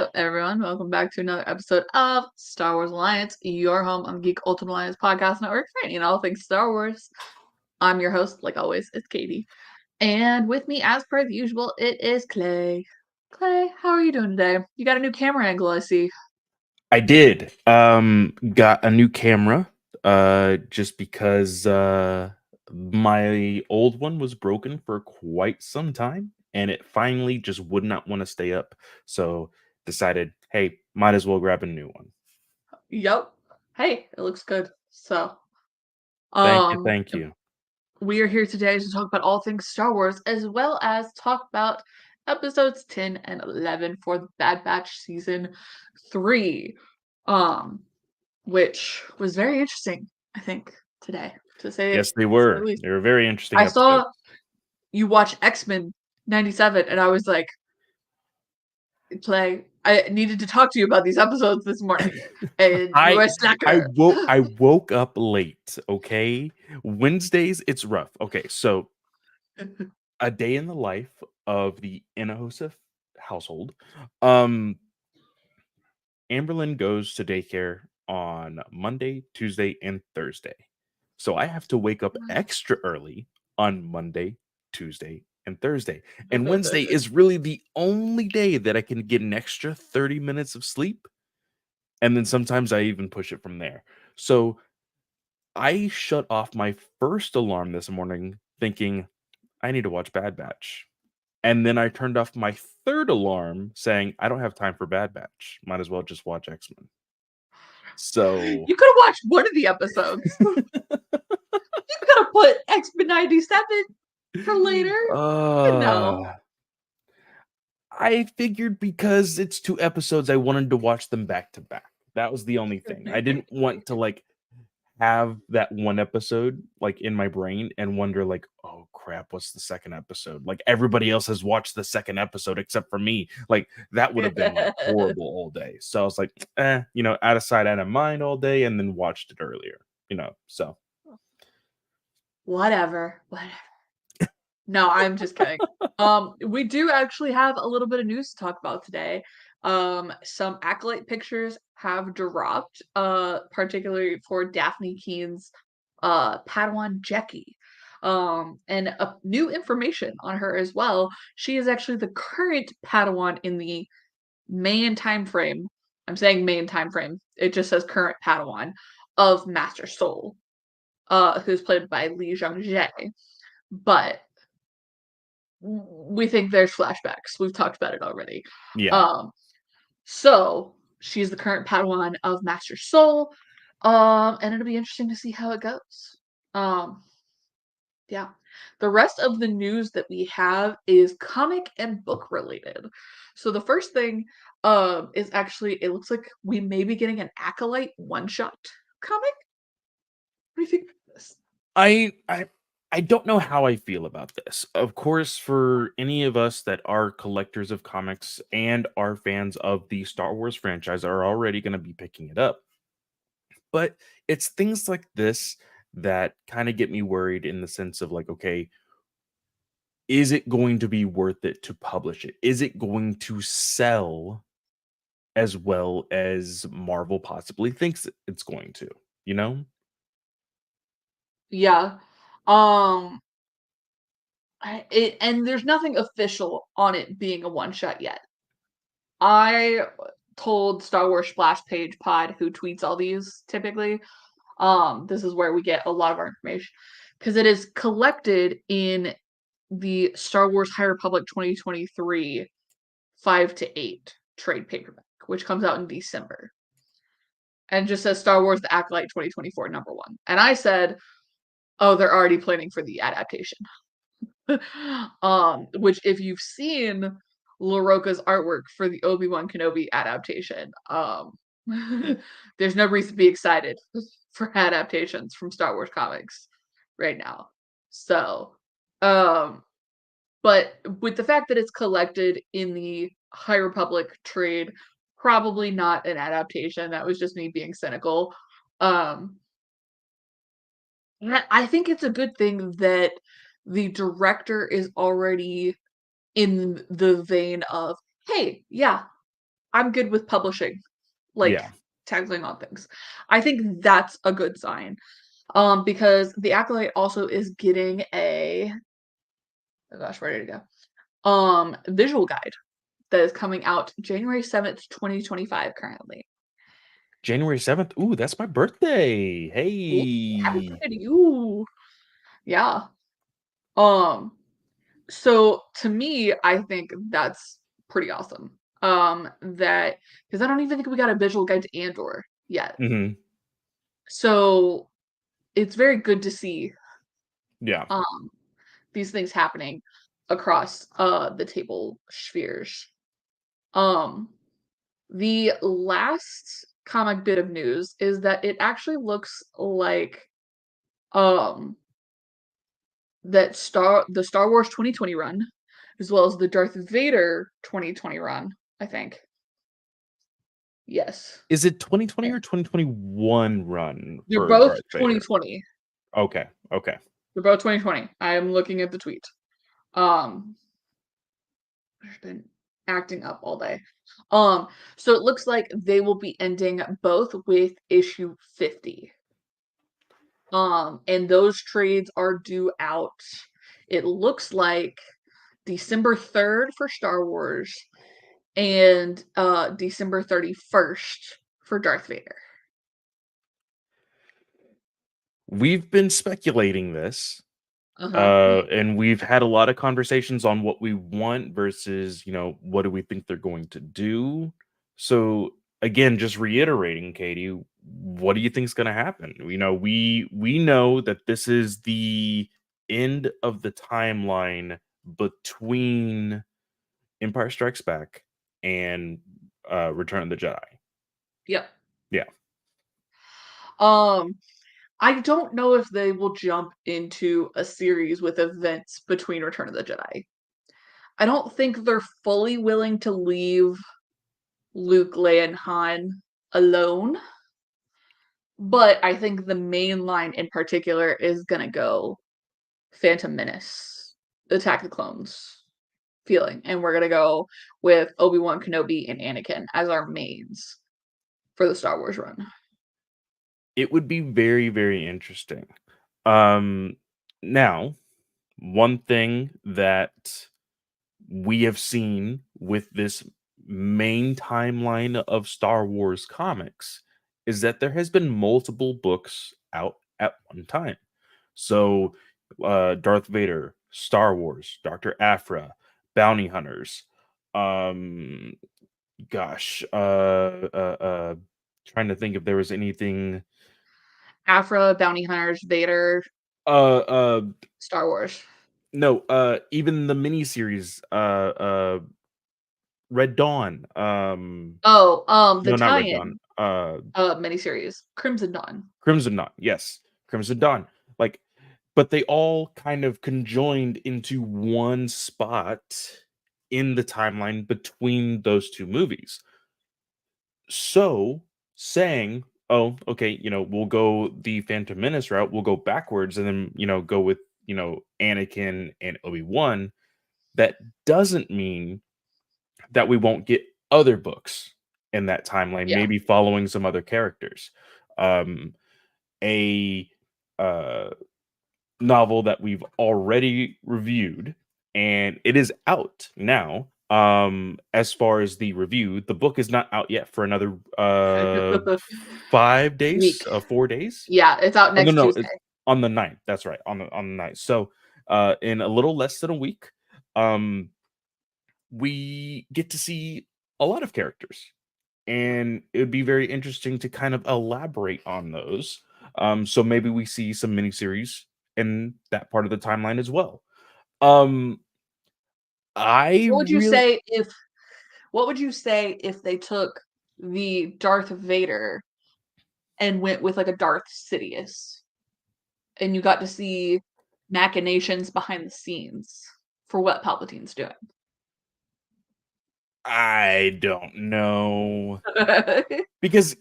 Hello, everyone. Welcome back to another episode of Star Wars Alliance, your home on the Geek Ultimate Alliance podcast network, training all things Star Wars. I'm your host, like always, it's Katie. And with me, as per the usual, it is Clay. Clay, how are you doing today? You got a new camera angle, I see. I did. Got a new camera. Just because my old one was broken for quite some time, and it finally just would not want to stay up. So decided, hey, might as well grab a new one. Yep. Hey, it looks good. So, Thank you, um, thank you. we are here today to talk about all things Star Wars, as well as talk about episodes 10 and 11 for the Bad Batch season 3. Um, which was very interesting, I think, today, Yes, they to say the were. least. They were very interesting I episodes. saw you watch X-Men 97, and I was like, Clay, I needed to talk to you about these episodes this morning, and you I were a I slacker. woke up late. Okay, Wednesdays it's rough. Okay, so a day in the life of the Inahosa household. Um, Amberlyn goes to daycare on Monday, Tuesday, and Thursday. So I have to wake up extra early on Monday, Tuesday, and Thursday. And Wednesday is really the only day that I can get an extra 30 minutes of sleep. And then sometimes I even push it from there. So I shut off my first alarm this morning thinking I need to watch Bad Batch. And then I turned off my third alarm saying I don't have time for Bad Batch. Might as well just watch X-Men. So You could have watched one of the episodes. You could have put X-Men 97 for later. You know. uh I figured because it's two episodes, I wanted to watch them back to back. That was the only thing. I didn't want to have that one episode like in my brain and wonder like, oh crap, what's the second episode? Like everybody else has watched the second episode except for me. Like that would have been like horrible all day. So I was like, out of sight, out of mind all day, and then watched it earlier. So Whatever. Whatever. No, I'm just kidding. We do actually have a little bit of news to talk about today. Some Acolyte pictures have dropped, particularly for Daphne Keen's Padawan Jecki. And new information on her as well. She is actually the current Padawan in the main time frame. I'm saying main time frame. It just says current Padawan of Master Soul, who's played by Li Zhangzhe. But we think there's flashbacks. We've talked about it already. yeah. Um, so she's the current Padawan of Master Soul. And it'll be interesting to see how it goes. Um, yeah. The rest of the news that we have is comic and book related. So the first thing is actually it looks like we may be getting an Acolyte one-shot comic. What do you think of this? I I I don't know how I feel about this. Of course, for any of us that are collectors of comics and are fans of the Star Wars franchise are already going to be picking it up. But it's things like this that kind of get me worried in the sense of like, okay, is it going to be worth it to publish it? Is it going to sell as well as Marvel possibly thinks it's going to, you know? Yeah. Um and there's nothing official on it being a one shot yet. I told Star Wars Splash Page Pod, who tweets all these typically, this is where we get a lot of our information because it is collected in the Star Wars High Republic 2023 5 to 8 trade paperback, which comes out in December. And just says Star Wars The Acolyte 2024 #1. And I said, oh, they're already planning for the adaptation. Which if you've seen LaRocca's artwork for the Obi-Wan Kenobi adaptation, there's no reason to be excited for adaptations from Star Wars comics right now. So, um, but with the fact that it's collected in the High Republic trade, probably not an adaptation. That was just me being cynical. Um, I think it's a good thing that the director is already in the vein of, hey, yeah, I'm good with publishing, like, Yeah. tackling on things. I think that's a good sign, because The Acolyte also is getting a oh gosh, where did it go? Visual guide that is coming out January 7th, 2025 currently. January 7th. Ooh, that's my birthday. Ooh, happy Hey. birthday to you. Yeah. Um, so to me, I think that's pretty awesome. That because I don't even think we got a visual guide to Andor yet. Hmm. So it's very good to see Yeah. um these things happening across the table spheres. Um the last comic bit of news is that it actually looks like um the Star Wars 2020 run, as well as the Darth Vader 2020 run, I think. Yes. Is it 2020 Eh, or 2021 run They're for both Darth Vader? 2020. Okay. Okay. They're both 2020. I am looking at the tweet. Um, I've been acting up all day. Um, so it looks like they will be ending both with issue 50. And those trades are due out. It looks like December 3rd for Star Wars and December 31st for Darth Vader. We've been speculating this, Uh-huh. and we've had a lot of conversations on what we want versus, what do we think they're going to do. So again, just reiterating, Katie, what do you think is going to happen? We know that this is the end of the timeline between Empire Strikes Back and Return of the Jedi. Yep. Yeah. Um, I don't know if they will jump into a series with events between Return of the Jedi. I don't think they're fully willing to leave Luke, Leia, and Han alone, but I think the main line in particular is gonna go Phantom Menace, Attack the Clones feeling, and we're gonna go with Obi-Wan Kenobi and Anakin as our mains for the Star Wars run. It would be very, very interesting. Um, Now, one thing that we have seen with this main timeline of Star Wars comics is that there has been multiple books out at one time. So, Darth Vader, Star Wars, Dr. Aphra, Bounty Hunters, um, gosh, trying to think if there was anything. Aphra, Bounty Hunters, Vader, Uh, uh, Star Wars. no, even the miniseries, Red Dawn. Oh, the No, not Red Dawn. tie-in miniseries, Crimson Dawn. Crimson Dawn. Yes, Crimson Dawn. Like, but they all kind of conjoined into one spot in the timeline between those two movies. So saying, "Oh, okay, we'll go the Phantom Menace route. We'll go backwards, and then go with Anakin and Obi-Wan." That doesn't mean that we won't get other books in that timeline, Yeah. maybe following some other characters. Um, a uh, Novel that we've already reviewed, and it is out now. As far as the review, the book is not out yet for another 5 days, Week. 4 days. Yeah, it's out Oh no, next no, Tuesday. it's on the 9th. That's right, on the 9th. So, in a little less than a week, um, we get to see a lot of characters, and it would be very interesting to kind of elaborate on those. So maybe we see some miniseries in that part of the timeline as well. Um, I What would you really, say if what would you say if they took the Darth Vader and went with like a Darth Sidious and you got to see machinations behind the scenes for what Palpatine's doing? I don't know because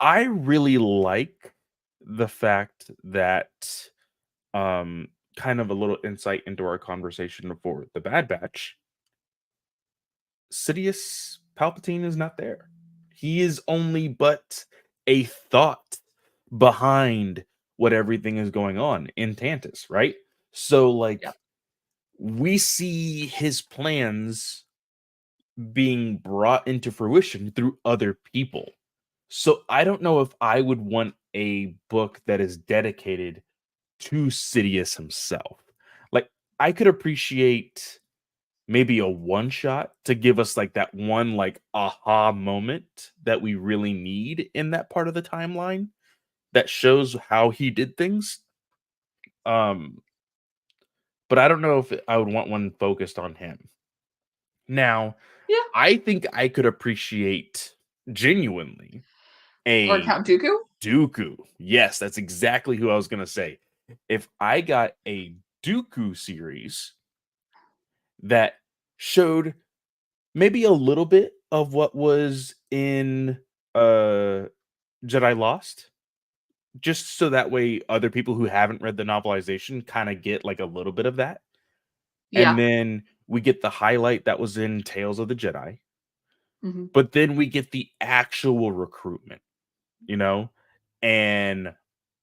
I really like the fact that kind of a little insight into our conversation before the Bad Batch. Sidious Palpatine is not there. He is only but a thought behind what everything is going on in Tantus, right? So, Yeah. like, we see his plans being brought into fruition through other people. So, I don't know if I would want a book that is dedicated to Sidious himself. Like, I could appreciate maybe a one shot to give us like that one like aha moment that we really need in that part of the timeline that shows how he did things. Um, but I don't know if I would want one focused on him. Now, Yeah. I think I could appreciate genuinely Or a Count Dooku? Dooku. Yes, that's exactly who I was gonna say. If I got a Dooku series that showed maybe a little bit of what was in uh Jedi Lost, just so that way other people who haven't read the novelization kind of get like a little bit of that. And Yeah. then we get the highlight that was in Tales of the Jedi, Mhm. but then we get the actual recruitment, you know, and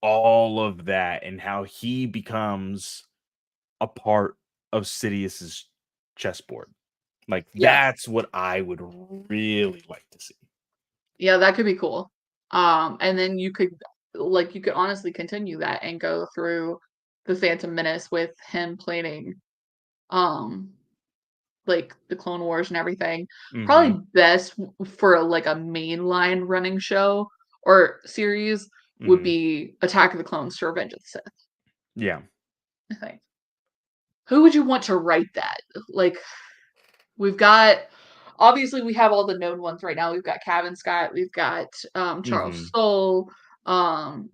all of that and how he becomes a part of Sidious's chessboard. Like Yeah. that's what I would really like to see. Yeah, that could be cool. And then you could honestly continue that and go through the Phantom Menace with him planning, um, like the Clone Wars and everything. Mhm. Probably best for like a mainline running show or series would Mhm. be Attack of the Clones to Revenge of the Sith, Yeah. I think. Who would you want to write that? Like, we've got obviously we have all the known ones right now. We've got Kevin Scott, we've got Charles Mhm. Soule,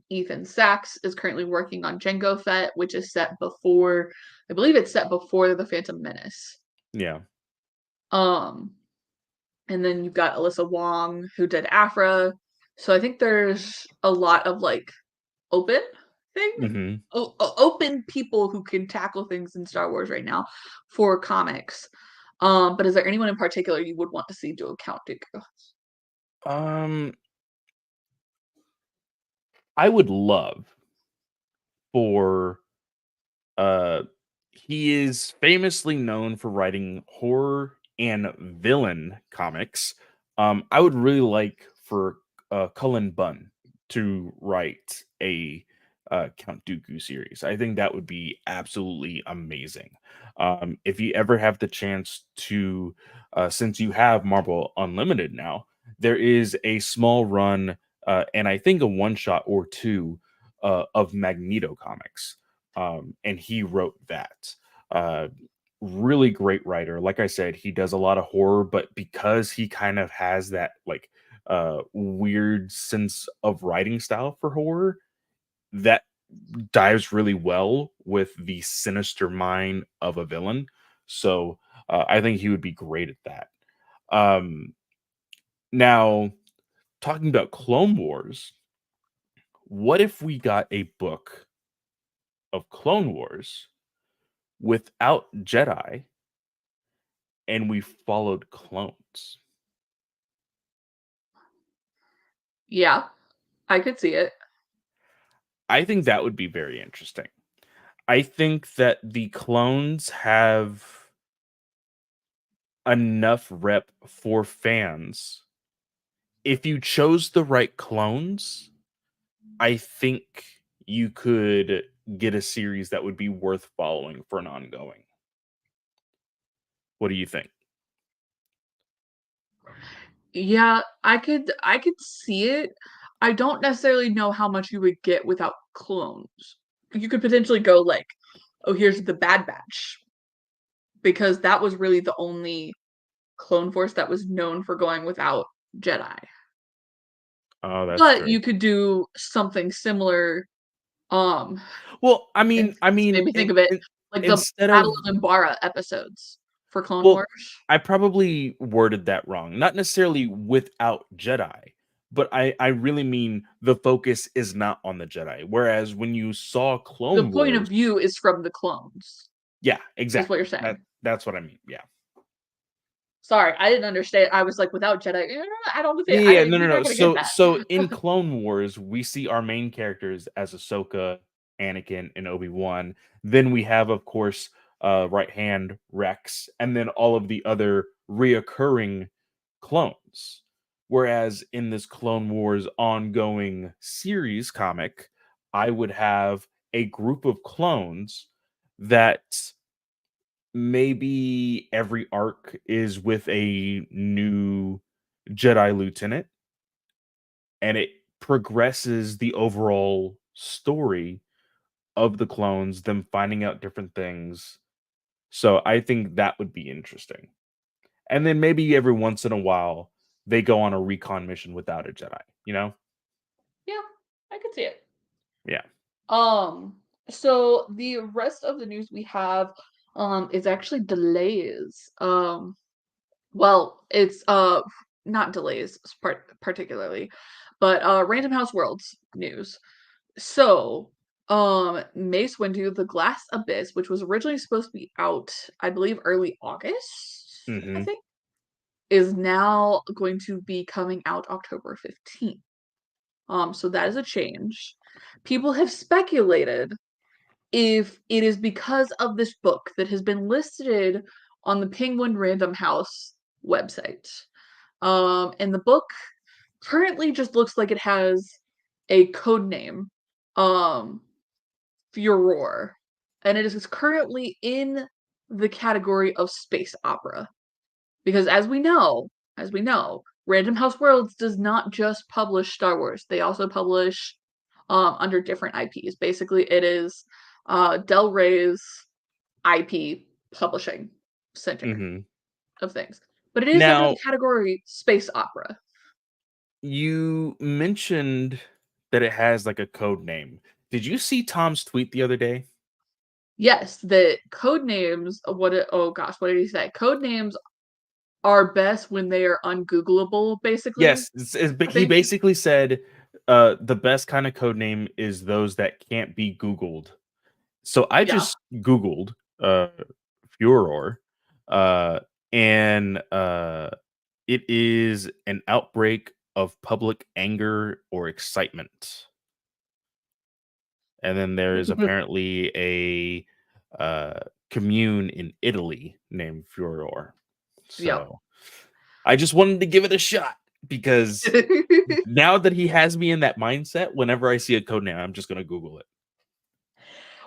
Ethan Sachs is currently working on Jango Fett, which is set before I believe it's set before the Phantom Menace. Yeah. Um and then you've got Alyssa Wong who did Afra. So I think there's a lot of like open thing Mhm. open people who can tackle things in Star Wars right now for comics. But is there anyone in particular you would want to see do a Count Dooku? Um, I would love for uh he is famously known for writing horror and villain comics. I would really like for Cullen Bunn to write a Count Dooku series. I think that would be absolutely amazing. If you ever have the chance to, since you have Marvel Unlimited now, there is a small run, and I think a one shot or two of Magneto comics, and he wrote that. Uh, Really great writer. Like I said, he does a lot of horror, but because he kind of has that like weird sense of writing style for horror, that dives really well with the sinister mind of a villain. So I think he would be great at that. Um, Now, talking about Clone Wars, what if we got a book of Clone Wars without Jedi and we followed clones? Yeah, I could see it. I think that would be very interesting. I think that the clones have enough rep for fans. If you chose the right clones, I think you could get a series that would be worth following for an ongoing. What do you think? Yeah, I could see it. I don't necessarily know how much you would get without clones. You could potentially go like, oh, here's the Bad Batch, because that was really the only clone force that was known for going without Jedi. Oh, that's But true. you could do something similar. Um, Well, it I just mean, made me think of it like the instead Battle of of Umbara episodes for Clone well, Wars. I probably worded that wrong. Not necessarily without Jedi, but I really mean the focus is not on the Jedi. Whereas when you saw The Clone point of Wars, view is from the clones, yeah, is what you're exactly. saying. That's what I mean. Yeah. Sorry, I didn't understand. I was like, without Jedi, I don't think Yeah, no, no, you're not no. gonna get So that. in Clone Wars, we see our main characters as Ahsoka, Anakin, and Obi-Wan. Then we have, of course, right hand Rex, and then all of the other reoccurring clones. Whereas in this Clone Wars ongoing series comic, I would have a group of clones that maybe every arc is with a new Jedi lieutenant, and it progresses the overall story of the clones, them finding out different things. So I think that would be interesting. And then maybe every once in a while they go on a recon mission without a Jedi, you know? Yeah, I could see it. Yeah. Um, so the rest of the news we have is actually delays. Well, it's not delays particularly, but Random House Worlds news. So, Mace Windu, The Glass Abyss, which was originally supposed to be out, I believe, early August, I Mhm. think, is now going to be coming out October 15th. So that is a change. People have speculated if it is because of this book that has been listed on the Penguin Random House website. And the book currently just looks like it has a code name, um, Furor, and it is currently in the category of space opera. Because as we know, Random House Worlds does not just publish Star Wars; they also publish under different IPs. Basically, it is Del Rey's IP publishing center Mhm. of things. But it is under the Now, category space opera. you mentioned that it has like a code name. Did you see Tom's tweet the other day? Yes, the code names. Oh gosh, what did he say? Code names are best when they are ungoogleable. Basically, Yes, I he think. basically said, the best kind of code name is those that can't be Googled. So I Yeah. just Googled, Furor, uh, and, it is an outbreak of public anger or excitement. And then there is apparently a, commune in Italy named Furor. Yep. So, I just wanted to give it a shot because now that he has me in that mindset, whenever I see a code name, I'm just gonna Google it.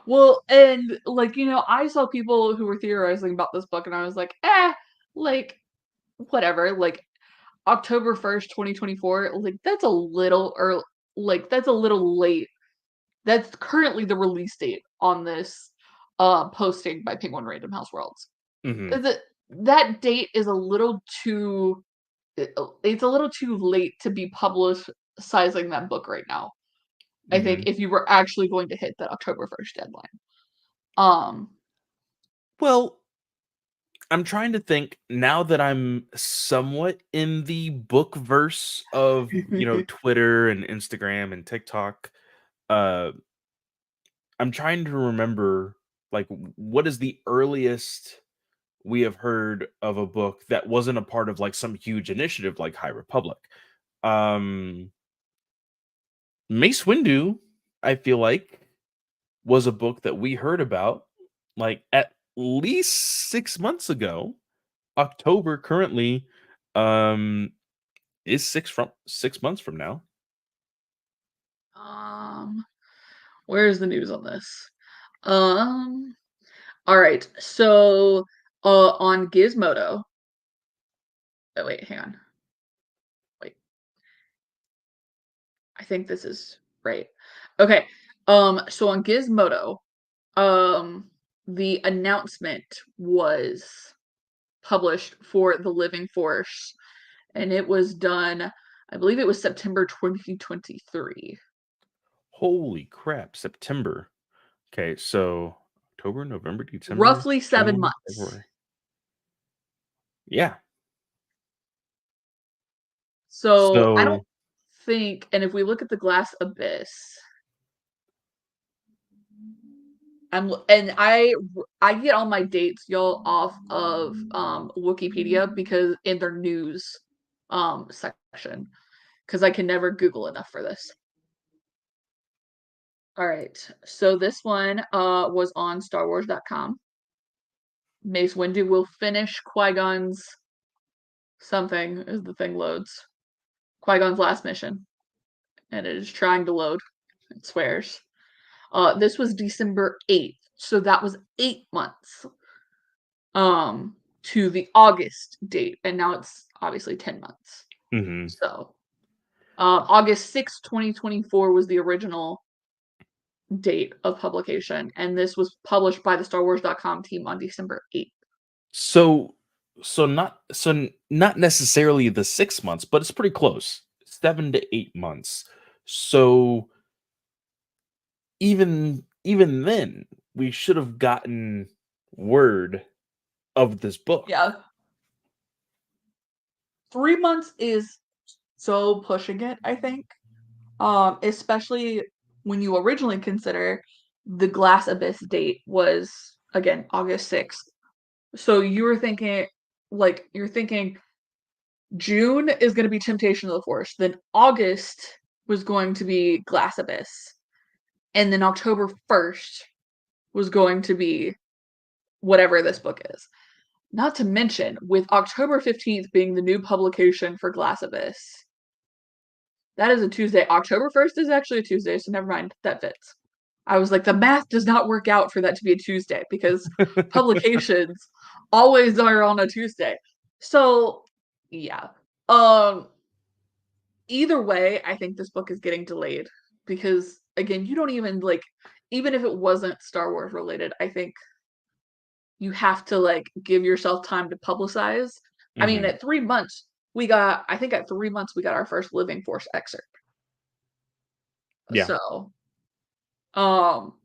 Well, and like, I saw people who were theorizing about this book and I was like, like whatever, like October 1st, 2024, like that's a little early, like that's a little late. That's currently the release date on this posting by Penguin Random House Worlds. Mhm, That date is a little too it's a little too late to be publicizing that book right now. I think mhm. if you were actually going to hit that October 1st deadline. Um Well, I'm trying to think now that I'm somewhat in the book verse of, Twitter and Instagram and TikTok, uh, I'm trying to remember, like, what is the earliest we have heard of a book that wasn't a part of, like, some huge initiative like High Republic? Um, Mace Windu, I feel like, was a book that we heard about, like, at least 6 months ago. October currently, um, is 6 months from now. um where's the news on this? Um all right. So on Gizmodo. Oh wait, hang on. Wait. I think this is right. Okay. So on Gizmodo, um the announcement was published for The Living Force and it was done, I believe it was September 2023. Holy crap, September. Okay, so October, November, December, Roughly 7 January, months. February. Yeah. So, I don't So think, and if we look at The Glass Abyss, I get all my dates, y'all, off of Wikipedia because in their news section, because I can never Google enough for this. All right, so this one was on StarWars.com. Mace Windu will finish Qui-Gon's something as the thing loads. Qui-Gon's last mission, and it is trying to load. It swears. This was December 8th, so that was 8 months to the August date, and now it's obviously 10 months. Mhm. So August 6th, 2024 was the original date of publication, and this was published by the StarWars.com team on December 8th. So not necessarily the 6 months, but it's pretty close. 7 to 8 months. So even then, we should have gotten word of this book. Yeah. 3 months is so pushing it, I think. Especially when you originally consider the Glass Abyss date was again August 6th. So you're thinking June is going to be Temptation of the Force, then August was going to be Glass Abyss, and then October 1st was going to be whatever this book is. Not to mention, with October 15th being the new publication for Glass Abyss, that is a Tuesday. October 1st is actually a Tuesday, so never mind. That fits. I was like, the math does not work out for that to be a Tuesday because publications always are on a Tuesday. So, yeah. Um, Either way, I think this book is getting delayed because again, you don't even like even if it wasn't Star Wars related, I think you have to like give yourself time to publicize. I mean, Mhm. at 3 months, we got I think at 3 months we got our first Living Force excerpt. Yeah. So, um,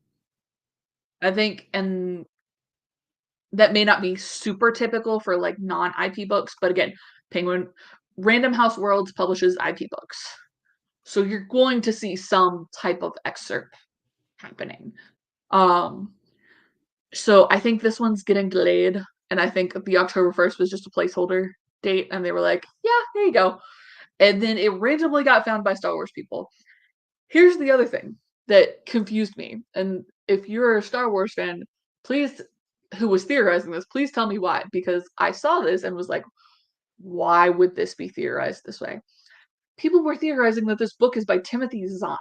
I think, and that may not be super typical for like non-IP books, but again, Penguin Random House Worlds publishes IP books. So you're going to see some type of excerpt happening. Um, so I think this one's getting delayed, and I think the October 1st was just a placeholder date, and they were like, yeah, there you go. And then it randomly got found by Star Wars people. Here's the other thing that confused me, and if you're a Star Wars fan, please, who was theorizing this, please tell me why, because I saw this and was like, why would this be theorized this way? People were theorizing that this book is by Timothy Zahn.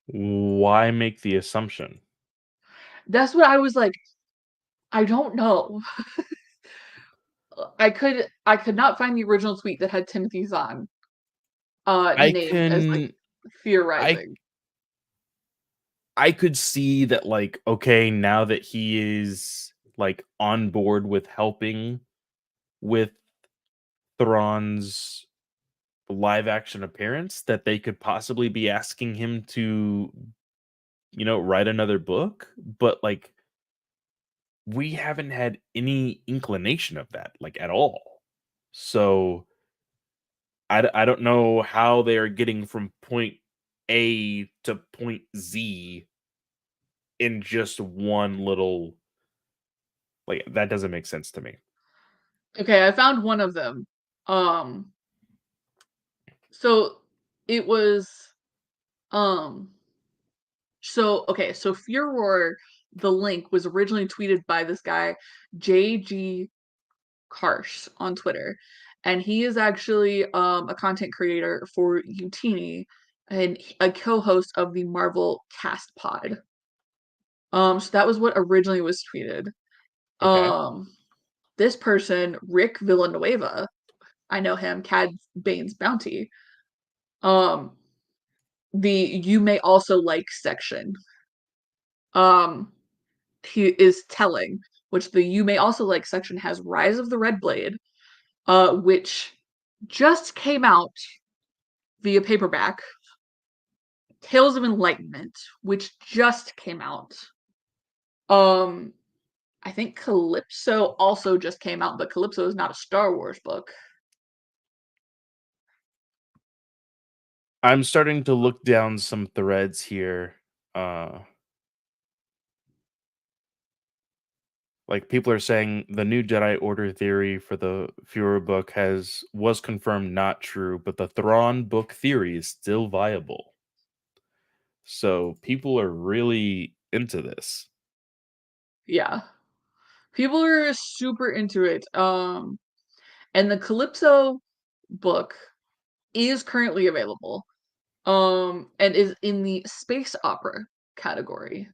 Why make the assumption? That's what I was like, I don't know. I could not find the original tweet that had Timothy Zahn I named as like can I theorizing. I could see that, like, okay, now that he is, like, on board with helping with Thrawn's live action appearance, that they could possibly be asking him to, write another book, but, like, we haven't had any inclination of that, like, at all. So, I don't know how they are getting from point A to point Z in just one little like, that doesn't make sense to me. Okay, I found one of them. Um, so it was um so Furor, the link was originally tweeted by this guy, JG Karsh on Twitter. And he is actually a content creator for Utini and a co-host of the Marvel Cast Pod. So that was what originally was tweeted. Okay. Um, this person, Rick Villanueva, I know him, Cad Bane's Bounty. Um, the you may also like section. Um, he is telling, which the you may also like section has Rise of the Red Blade, which just came out via paperback. Tales of Enlightenment, which just came out. Um, I think Calypso also just came out, but Calypso is not a Star Wars book. I'm starting to look down some threads here. Uh, like people are saying the new Jedi Order theory for the Fuhrer book was confirmed not true, but the Thrawn book theory is still viable. So people are really into this. Yeah. People are super into it. And the Calypso book is currently available. And is in the space opera category.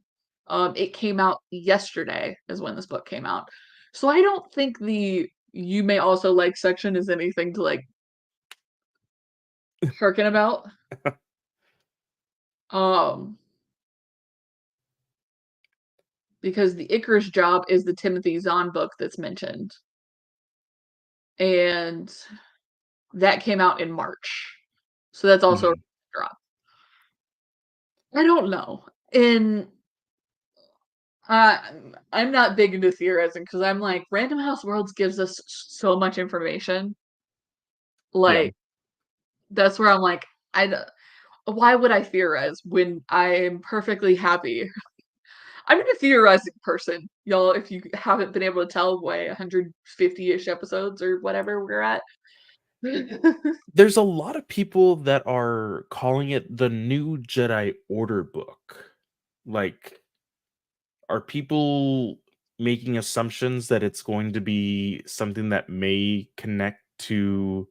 It came out yesterday is when this book came out. So I don't think the you may also like section is anything to like harken about. Um, because the Icarus job is the Timothy Zahn book that's mentioned. And that came out in March. So that's also a Mhm. drop. I don't know. And I'm not big into theorizing because I'm like, Random House Worlds gives us so much information. Yeah. Like, that's where I'm like, why would I theorize when I'm perfectly happy? I'm a theorizing person, y'all. If you haven't been able to tell, way 150-ish episodes or whatever we're at. There's a lot of people that are calling it the new Jedi Order book. Like, are people making assumptions that it's going to be something that may connect to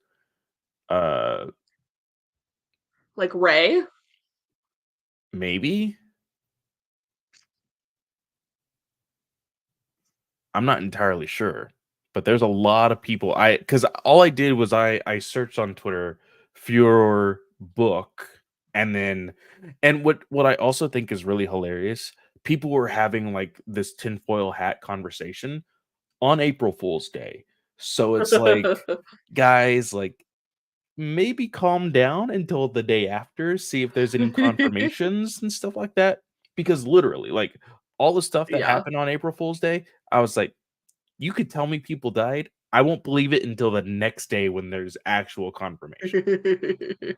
uh Like Ray. maybe? I'm not entirely sure. But there's a lot of people because all I did was I searched on Twitter Furor book and then and what I also think is really hilarious, people were having like this tinfoil hat conversation on April Fool's Day. So it's like, guys, like maybe calm down until the day after, see if there's any confirmations and stuff like that. Because literally, like all the stuff that Yeah. happened on April Fool's Day, I was like, you could tell me people died. I won't believe it until the next day when there's actual confirmation.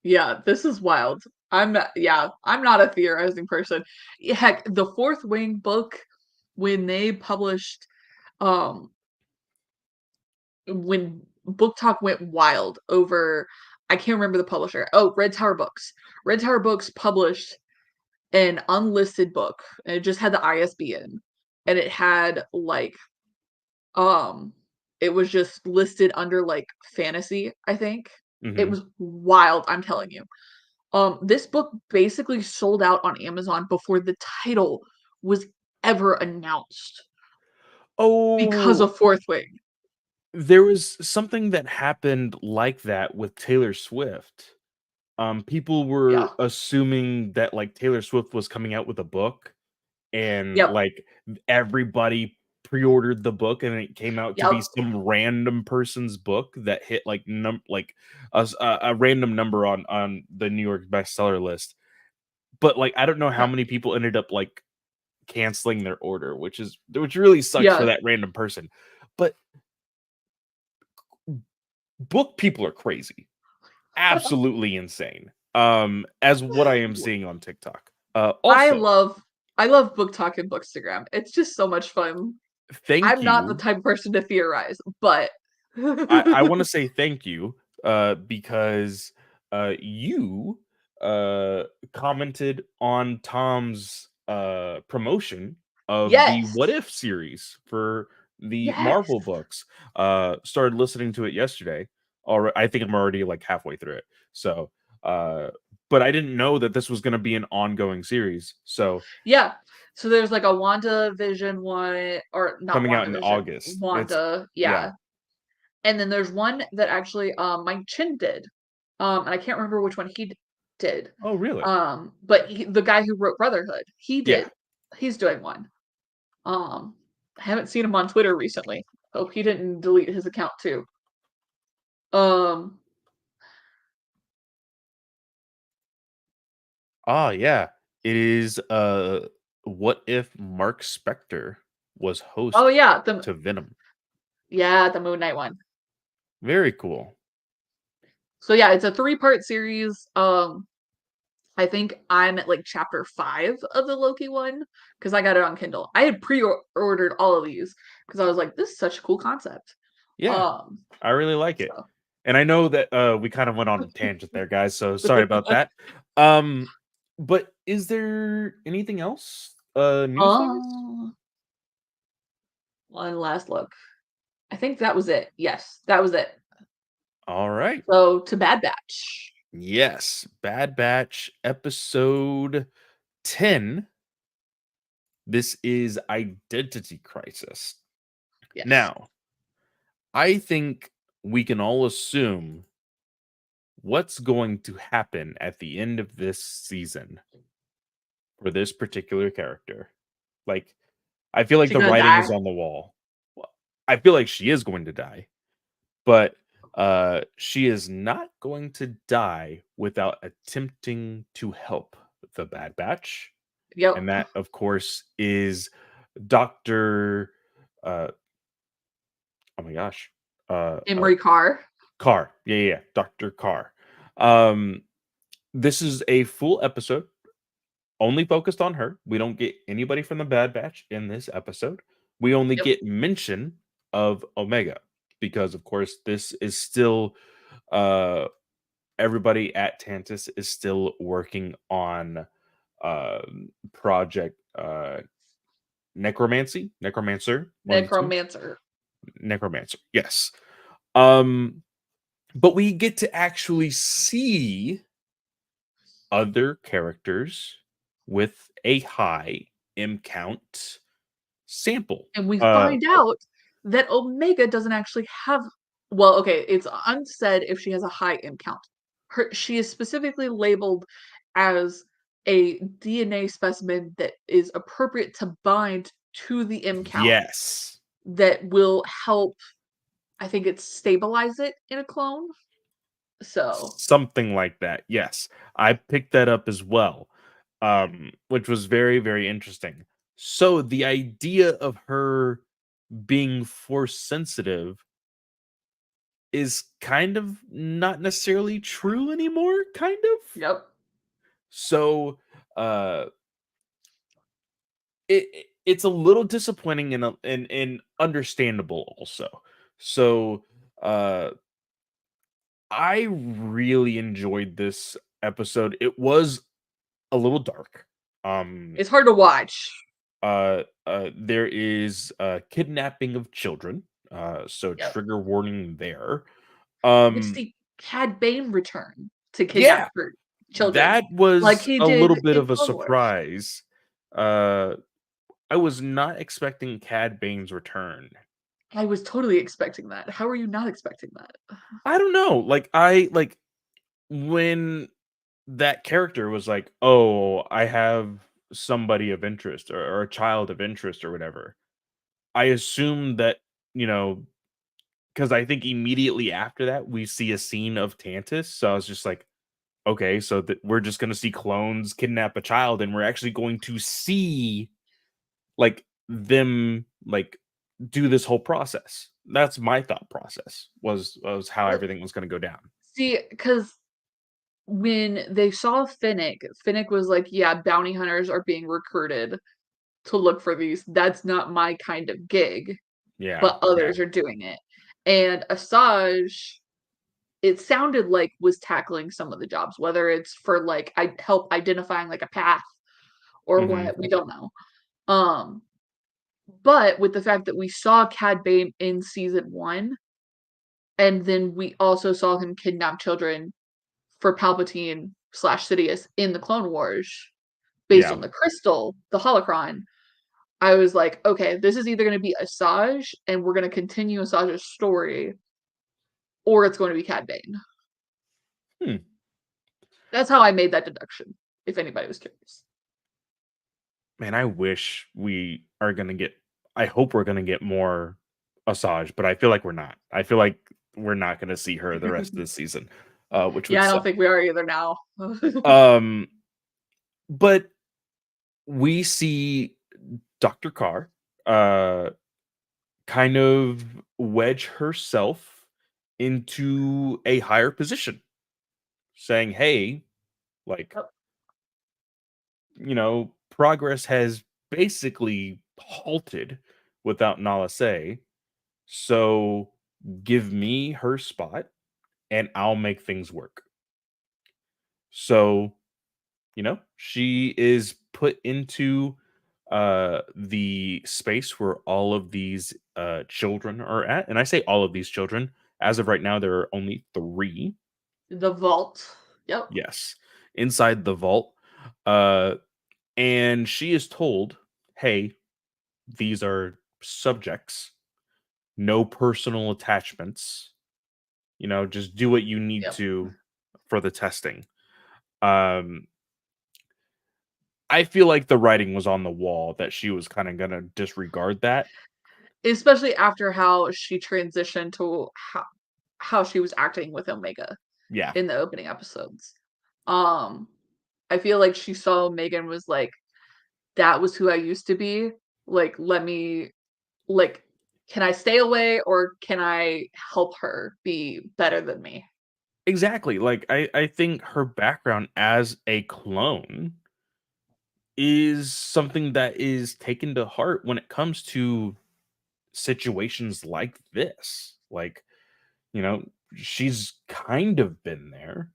Yeah, this is wild. I'm not a theorizing person. Heck, the Fourth Wing book, when they published, um, when Book Talk went wild over, I can't remember the publisher. Oh, Red Tower Books. Red Tower Books published an unlisted book, and it just had the ISBN, and it had like, um, it was just listed under like fantasy, I think. It Mhm. was wild, I'm telling you. This book basically sold out on Amazon before the title was ever announced because Oh, of Fourth Wing. there was something that happened like that with Taylor Swift. People were Yeah. assuming that, like, Taylor Swift was coming out with a book and, Yep. like, everybody pre-ordered the book, and it came out to be Yep. some random person's book that hit, like, a random number on the New York bestseller list. But, like, I don't know how Yeah. many people ended up, like, canceling their order, which really sucks for Yeah. that random person. But book people are crazy. Absolutely insane. As what I am seeing on TikTok. I Also, love I love Book Talk and Bookstagram. It's just so much fun. thank I'm not the you. type of person to theorize, but I wanna say thank you, because, you, commented on Tom's, promotion of the yes. What If series for the Yes. Marvel books. Started listening to it yesterday. I think I'm already, like, halfway through it. So, uh, but I didn't know that this was gonna be an ongoing series. So, Yeah. So there's like a WandaVision one, or not coming out in WandaVision, August. It's Wanda, yeah. yeah. And then there's one that actually Mike Chin did. And I can't remember which one did. Oh, really? But the guy who wrote Brotherhood, he Yeah. did. He's doing one. Um, I haven't seen him on Twitter recently. Hope he didn't delete his account too. Um, Ah, yeah. It is, what if Mark Spector was oh host yeah, the to Venom? yeah, the Moon Knight one. Very cool. So yeah, it's a 3-part series. I think I'm at like chapter 5 of the Loki one because I got it on Kindle. I had pre-ordered all of these because I was like, this is such a cool concept. Yeah, Um, I really like it. so And I know that we kind of went on a tangent there, guys, so sorry about that. Um, but is there anything else news-wise? um, one last look. I think that was it. Yes, that was it. All right. So to Bad Batch. Yes, Bad Batch episode 10. This is Identity Crisis. Yes. Now, I think we can all assume what's going to happen at the end of this season for this particular character. Like, I feel like She the gonna writing is die? on the wall. I feel like she is going to die, but she is not going to die without attempting to help the Bad Batch. Yep. And that, of course, is Dr. Uh, oh my gosh. Emery Carr. Carr. Yeah. Dr. Carr. Um, this is a full episode only focused on her. We don't get anybody from the Bad Batch in this episode. We only Yep. get mention of Omega because, of course, this is still uh, everybody at Tantus is still working on uh, Project Necromancer, one of the two. Necromancer. Necromancer, yes. Um, but we get to actually see other characters with a high M count sample. And we find out that Omega doesn't actually have, well, okay, it's unsaid if she has a high M count. She is specifically labeled as a DNA specimen that is appropriate to bind to the M count Yes, that will help, I think it's stabilize it in a clone. So, something like that. Yes, I picked that up as well, which was very, very interesting. So the idea of her being force sensitive is kind of not necessarily true anymore, kind of. yep. So, uh, it's a little disappointing and understandable also. So, uh, I really enjoyed this episode. It was a little dark. Um, It's hard to watch. there is kidnapping of children. So Yep. trigger warning there. We get to Um, see Cad Bane return to kidnap yeah, her children, that like was he a did little bit in of a Clone Wars. surprise. Uh, I was not expecting Cad Bane's return. I was totally expecting that. How are you not expecting that? I don't know. Like when that character was like, "Oh, I have somebody of interest or a child of interest or whatever." I assumed that, you know, because I think immediately after that we see a scene of Tantus. So I was just like, okay, so that we're just gonna see clones kidnap a child, and we're actually going to see like them like do this whole process. That's my thought process was how Well, everything was gonna go down. see, because when they saw Finnick was like, "Yeah, bounty hunters are being recruited to look for these. That's not my kind of gig, Yeah, but yeah. others are doing it." And Asajj, it sounded like was tackling some of the jobs, whether it's for like I help identifying like a path or Mhm. what, we don't know. Um, but with the fact that we saw Cad Bane in season 1, and then we also saw him kidnap children for Palpatine slash Sidious in the Clone Wars, based Yeah. on the crystal, the holocron, I was like, okay, this is either going to be Asajj, and we're going to continue Asajj's story, or it's going to be Cad Bane. Hmm. That's how I made that deduction, if anybody was curious. Man, I wish we are gonna get I hope we're gonna get more Asajj, but I feel like we're not. I feel like we're not gonna see her the rest of the season, which Yeah, would I don't suck. think we are either now. Um, but we see Dr. Carr kind of wedge herself into a higher position, saying, "Hey, like, Yep. progress has basically halted without Nala Se. So give me her spot and I'll make things work." So, she is put into the space where all of these children are at. And I say all of these children. As of right now, there are only three. The vault. Yep. Yes. Inside the vault. Uh and she is told, "Hey, these are subjects, no personal attachments. Just do what you need Yep. to for the testing." Um, I feel like the writing was on the wall that she was kind of gonna disregard that. Especially after how she transitioned to how she was acting with Omega Yeah, in the opening episodes. Um, I feel like she saw Megan was like, "That was who I used to be. Like, let me like, can I stay away or can I help her be better than me?" exactly. Like I think her background as a clone is something that is taken to heart when it comes to situations like this. Like, you know, she's kind of been there.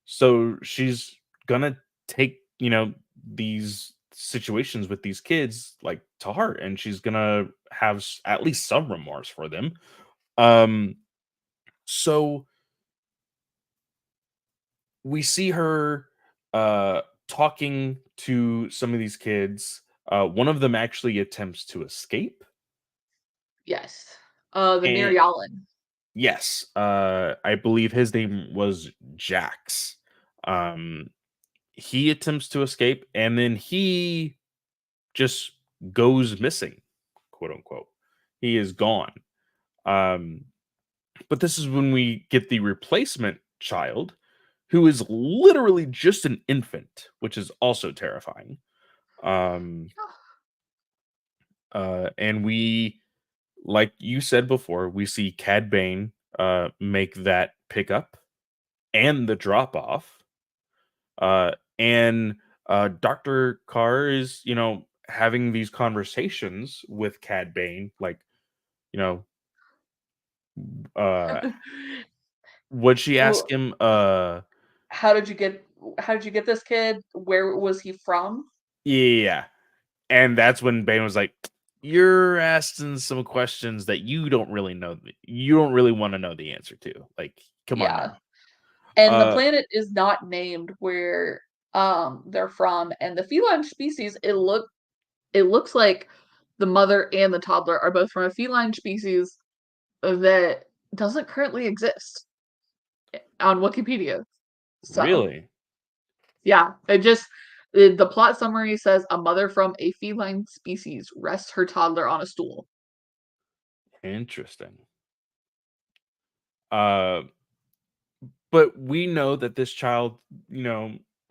So she's gonna take, these situations with these kids like to heart, and she's gonna have at least some remorse for them. Um so we see her talking to some of these kids. One of them actually attempts to escape. Yes. The And Mirialan. yes, I believe his name was Jax. Um he attempts to escape, and then he just goes missing, quote unquote. He is gone. Um, but this is when we get the replacement child, who is literally just an infant, which is also terrifying. Um, and we, like you said before, we see Cad Bane make that pickup and the drop off. And Dr. Carr is, having these conversations with Cad Bane, like, you know, uh, would she ask Well, him, how did you get this kid? Where was he from? yeah, and that's when Bane was like, "You're asking some questions that you don't really know. You don't really want to know the answer to. Like, come on Yeah. now." And the Uh, planet is not named where they're from, and the feline species, it looks like the mother and the toddler are both from a feline species that doesn't currently exist on Wikipedia. So, really yeah, it just the plot summary says a mother from a feline species rests her toddler on a stool. interesting. Uh, but we know that this child,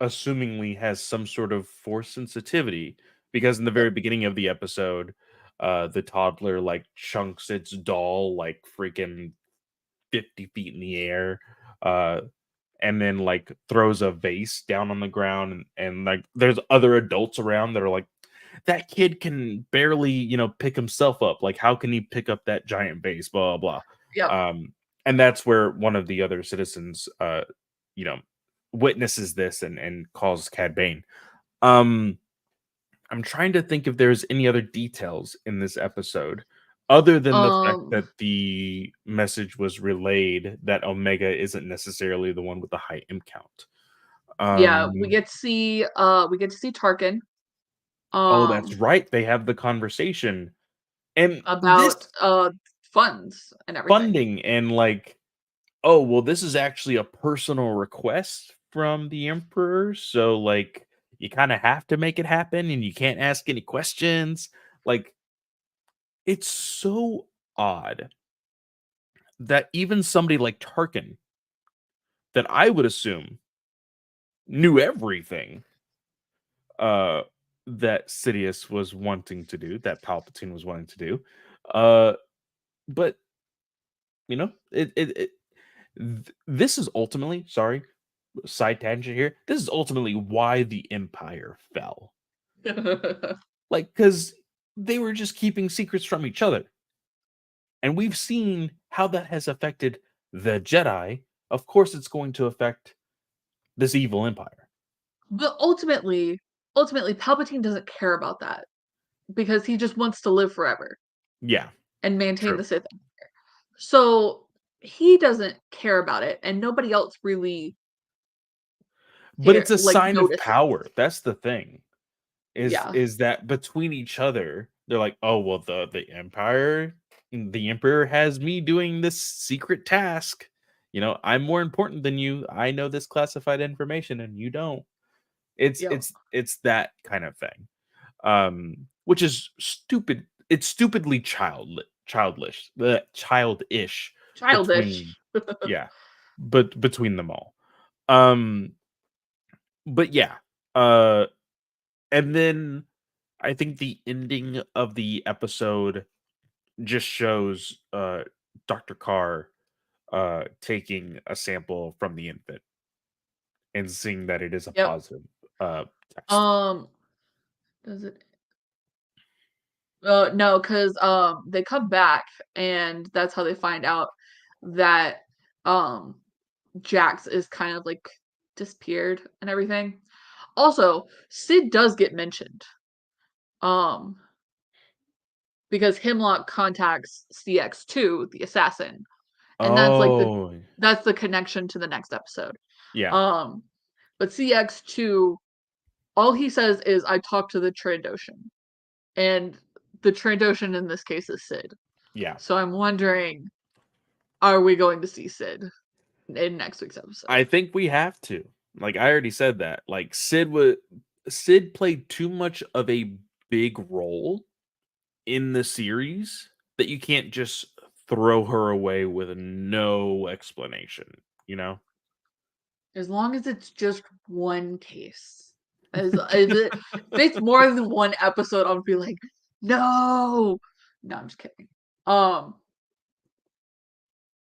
assumingly has some sort of force sensitivity, because in the Yep. very beginning of the episode, the toddler like chunks its doll like freaking 50 feet in the air, uh, and then like throws a vase down on the ground, and like there's other adults around that are like, that kid can barely, pick himself up. Like, how can he pick up that giant vase? Blah blah Yep. blah. And that's where one of the other citizens, you know, witnesses this and calls Cad Bane. Um, I'm trying to think if there's any other details in this episode other than the fact Um, that the message was relayed that Omega isn't necessarily the one with the high M count. yeah, Um, we get to see Tarkin oh, that's um right. They have the conversation. And this about funds and everything. funding and like, oh, well, this is actually a personal request from the Emperor. So, like, you kind of have to make it happen and you can't ask any questions. Like, it's so odd that even somebody like Tarkin, that I would assume knew everything uh, that Sidious was wanting to do, that Palpatine was wanting to do. Uh, but, it This is ultimately, sorry, side tangent here. This is ultimately why the Empire fell. Like, because they were just keeping secrets from each other. And we've seen how that has affected the Jedi. Of course, it's going to affect this evil empire. But ultimately, Palpatine doesn't care about that because he just wants to live forever Yeah, and maintain true. the Sith Empire. So he doesn't care about it, and nobody else really But care it's a like sign of notices. power. That's the thing. Yeah, Is that between each other, they're like, "Oh, well, the emperor has me doing this secret task. I'm more important than you. I know this classified information and you don't." It's yeah, it's it's that kind of thing. Which is stupid. It's stupidly childish childish. between, yeah, but between them all. Um, but yeah, uh, and then I think the ending of the episode just shows Dr. Carr taking a sample from the infant and seeing that it is a Yep. positive test. Um, does it? No, because they come back, and that's how they find out that um Jax is kind of like disappeared and everything. Also, Sid does get mentioned. Um, because Hemlock contacts CX2, the assassin, and Oh, that's the connection to the next episode. yeah, Um, but CX2, all he says is, "I talked to the Trandoshan," and the Trandoshan in this case is Sid. yeah. So I'm wondering, are we going to see Sid in next week's episode? I think we have to. Like I already said that. Like Sid played too much of a big role in the series that you can't just throw her away with no explanation, you know? As long as it's just one case. As it, if it's more than one episode, I'll be like, no. No, I'm just kidding. Um,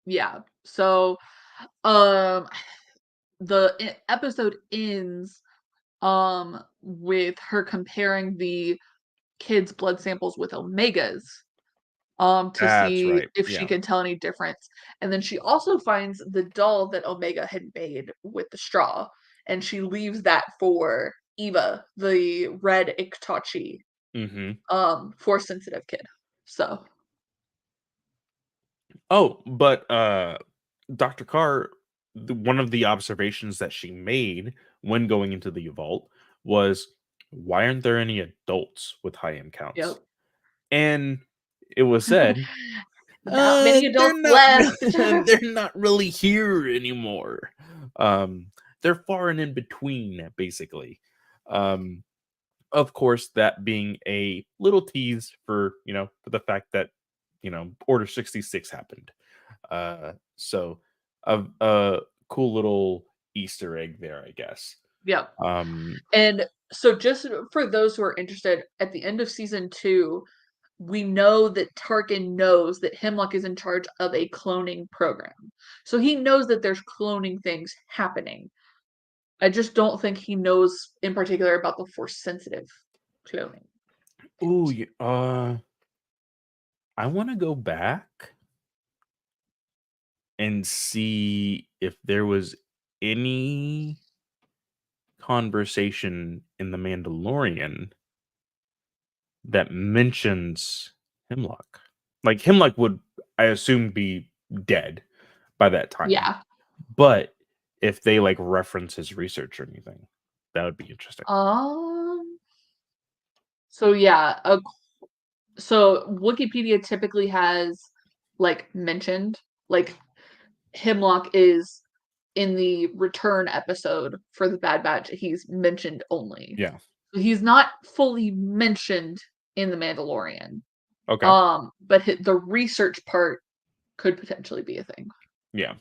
yeah. So, um, the episode ends with her comparing the kids' blood samples with Omega's to That's see right. if she Yeah. can tell any difference. And then she also finds the doll that Omega had made with the straw, and she leaves that for Eva, the red Iktachi, Mhm. force sensitive kid. So Oh, but Dr. Carr, one of the observations that she made when going into the vault was, why aren't there any adults with high M counts? yep. And it was said, Not many they're adults not left. really, they're not really here anymore. Um, they're far and in between, basically. Um, of course, that being a little tease for the fact that Order 66 happened. So a cool little Easter egg there, I guess. Yep. Um, And so just for those who are interested, at the end of season 2, we know that Tarkin knows that Hemlock is in charge of a cloning program. So he knows that there's cloning things happening. I just don't think he knows in particular about the force sensitive cloning. ooh, I want to go back and see if there was any conversation in The Mandalorian that mentions Hemlock. Like Hemlock would, I assume, be dead by that time. Yeah. But if they like reference his research or anything, that would be interesting. Um. So yeah. So Wikipedia typically has like mentioned like Hemlock is in the return episode for the Bad Batch. He's mentioned only. Yeah. He's not fully mentioned in the Mandalorian. Okay. But the research part could potentially be a thing. Yeah.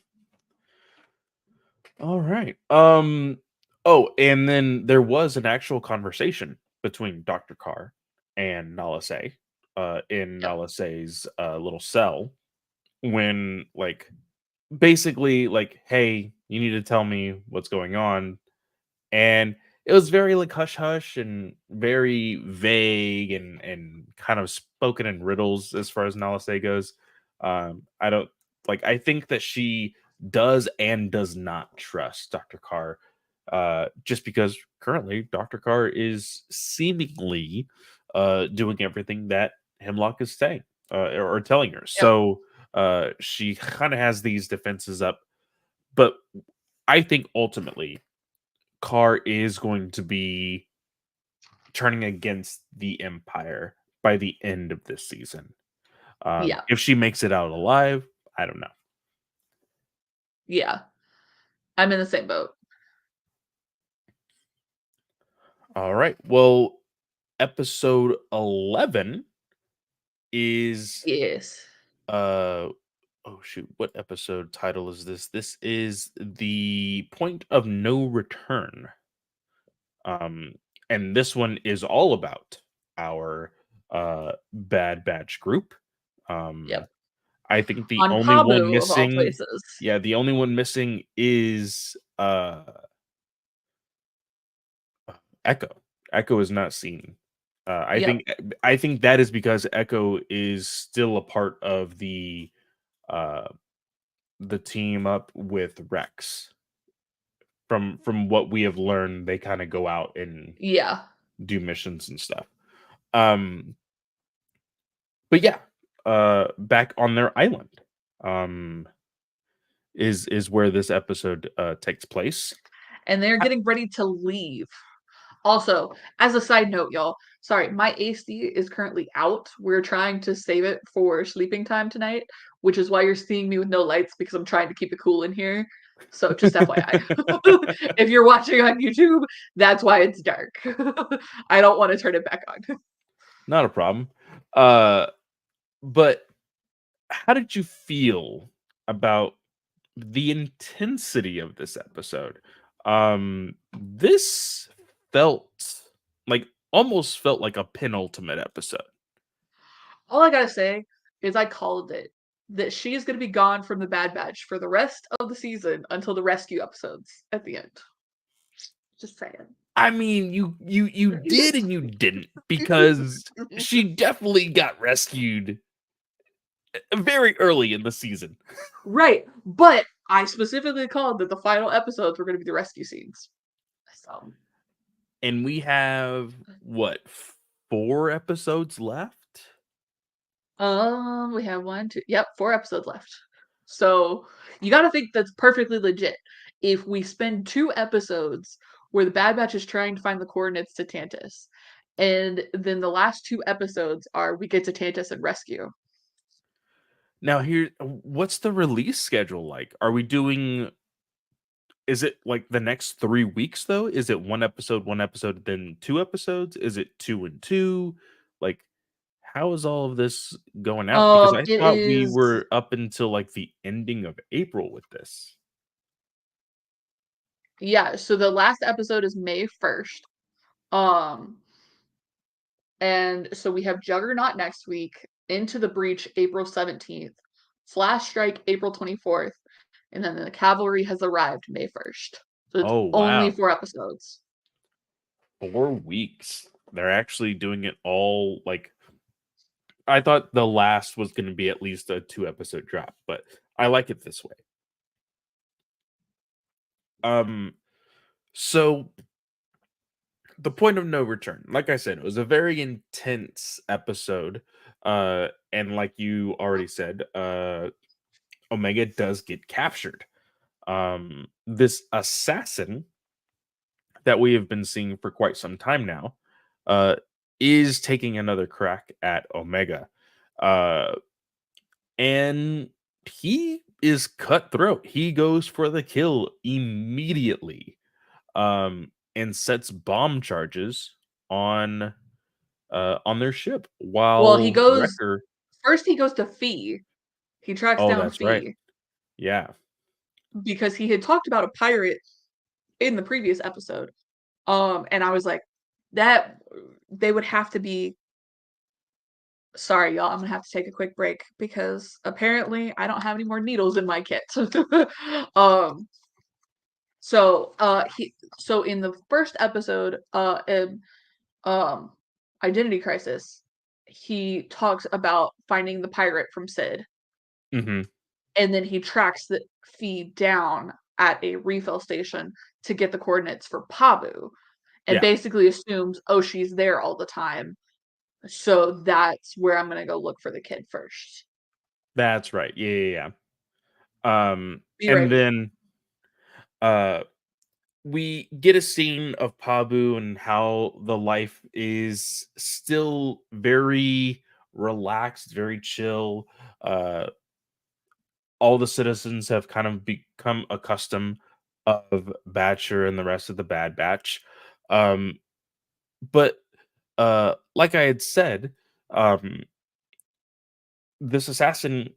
All right. Oh, and then there was an actual conversation between Dr. Carr and Nala Se, in Yep. Nala Se's little cell when like basically like, "Hey, you need to tell me what's going on." And it was very like hush hush and very vague and kind of spoken in riddles as far as Nalase goes. I don't like I think that she does and does not trust Dr. Carr. Just because currently Dr. Carr is seemingly doing everything that Hemlock is saying or telling her. Yep. So she kind of has these defenses up. But I think ultimately Carr is going to be turning against the Empire by the end of this season. Yeah. If she makes it out alive, I don't know. Yeah. I'm in the same boat. All right. Well, episode 11 is Yes. uh oh shoot, what episode title is this? This is the Point of No Return. Um and this one is all about our Bad Batch group. Um Yep. I think the On only one Pabu of all missing places. yeah, the only one missing is, Echo. Echo is not seen. Yep. I think that is because Echo is still a part of uh, the team up with Rex. From what we have learned, they kinda go out and Yeah. do missions and stuff. Um, but yeah, back on their island, um, is where this episode, takes place. And they're getting ready to leave. Also, as a side note, y'all, sorry, my AC is currently out. We're trying to save it for sleeping time tonight, which is why you're seeing me with no lights because I'm trying to keep it cool in here. So just FYI. If you're watching on YouTube, that's why it's dark. I don't want to turn it back on. Not a problem. Uh, but how did you feel about the intensity of this episode? This felt like almost felt like a penultimate episode. All I gotta say is I called it that she is gonna be gone from the Bad Batch for the rest of the season until the rescue episodes at the end. Just saying. I mean, you did and you didn't because she definitely got rescued very early in the season. Right, but I specifically called that the final episodes were gonna be the rescue scenes. So, And we have what, 4 episodes left? we have 1, 2 yep, 4 episodes left. So, you gotta think that's perfectly legit. If we spend 2 episodes where the Bad Batch is trying to find the coordinates to Tantus, and then the last 2 episodes are we get to Tantus and rescue. Now here what's the release schedule like? Are we doing is it like the next 3 weeks though? Is it 1 episode, then 2 episodes? Is it 2 and 2? Like, how is all of this going out? Because I It thought we is were up until, like, the ending of April with this. yeah, so the last episode is May 1st. Um, and so we have Juggernaut next week, Into the Breach April 17th, Flash Strike April 24th, and then the Cavalry has arrived May 1st. So it's Oh, only wow. 4 episodes. 4 weeks. They're actually doing it all, like I thought the last was gonna be at least a 2-episode drop, but I like it this way. Um, so the Point of No Return, like I said, it was a very intense episode, and like you already said, Omega does get captured. This assassin that we have been seeing for quite some time now, uh, is taking another crack at Omega. Uh, and he is cutthroat. He goes for the kill immediately, and sets bomb charges on on their ship Well, while Wrecker. he goes to Fee. He tracks Oh, down that's right. Fee Yeah. because he had talked about a pirate in the previous episode. And I was like, that they would have to be Sorry, y'all. I'm gonna have to take a quick break because apparently I don't have any more needles in my kit. um, so in the first episode, in um, Identity Crisis, he talks about finding the pirate from Sid, Hmm. and then he tracks the feed down at a refill station to get the coordinates for Pabu, and Yeah, basically assumes, oh, she's there all the time. So that's where I'm gonna go look for the kid first. that's right. Yeah, yeah, yeah. Be And ready. then uh we get a scene of Pabu and how the life is still very relaxed, very chill. Uh, all the citizens have kind of become accustomed of Batcher and the rest of the Bad Batch. Um, but like I had said, um, this assassin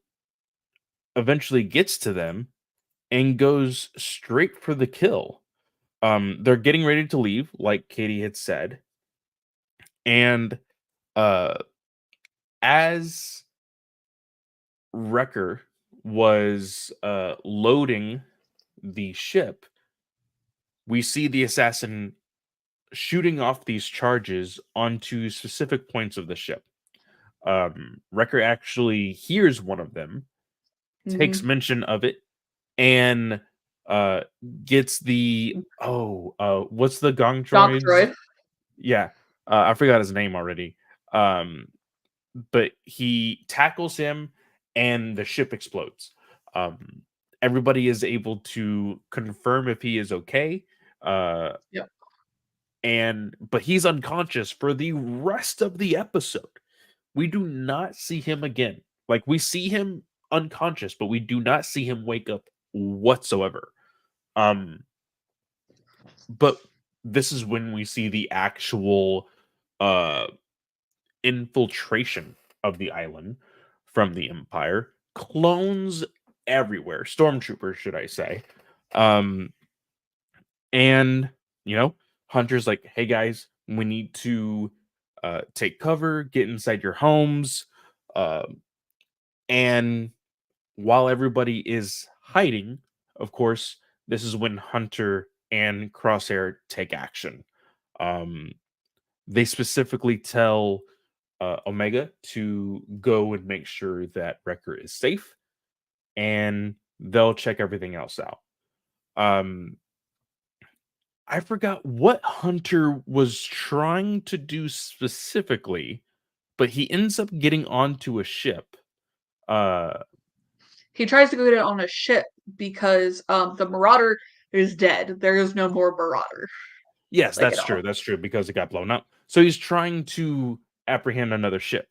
eventually gets to them and goes straight for the kill. They're getting ready to leave, like Katie had said, and uh as Wrecker was loading the ship, we see the assassin shooting off these charges onto specific points of the ship. Wrecker actually hears one of them, takes Hmm. mention of it, and uh, gets the what's the Gong Doc droid's? Droid. Yeah, I forgot his name already. Um, but he tackles him and the ship explodes. Um, Everybody is able to confirm if he is okay. Uh, Yep. and but he's unconscious for the rest of the episode. We do not see him again. Like we see him unconscious, but we do not see him wake up whatsoever. Um, but this is when we see the actual uh infiltration of the island from the Empire. Clones everywhere, stormtroopers, should I say? Um, and you know, Hunter's like, "Hey guys, we need to take cover, get inside your homes." Um, and while everybody is hiding, of course, this is when Hunter and Crosshair take action. Um, they specifically tell Omega to go and make sure that Wrecker is safe, and they'll check everything else out. Um, I forgot what Hunter was trying to do specifically, but he ends up getting onto a ship. Uh, He tries to get it on a ship because the Marauder is dead. There is no more Marauder, yes, like at that's true. all. That's true because it got blown up. So he's trying to apprehend another ship.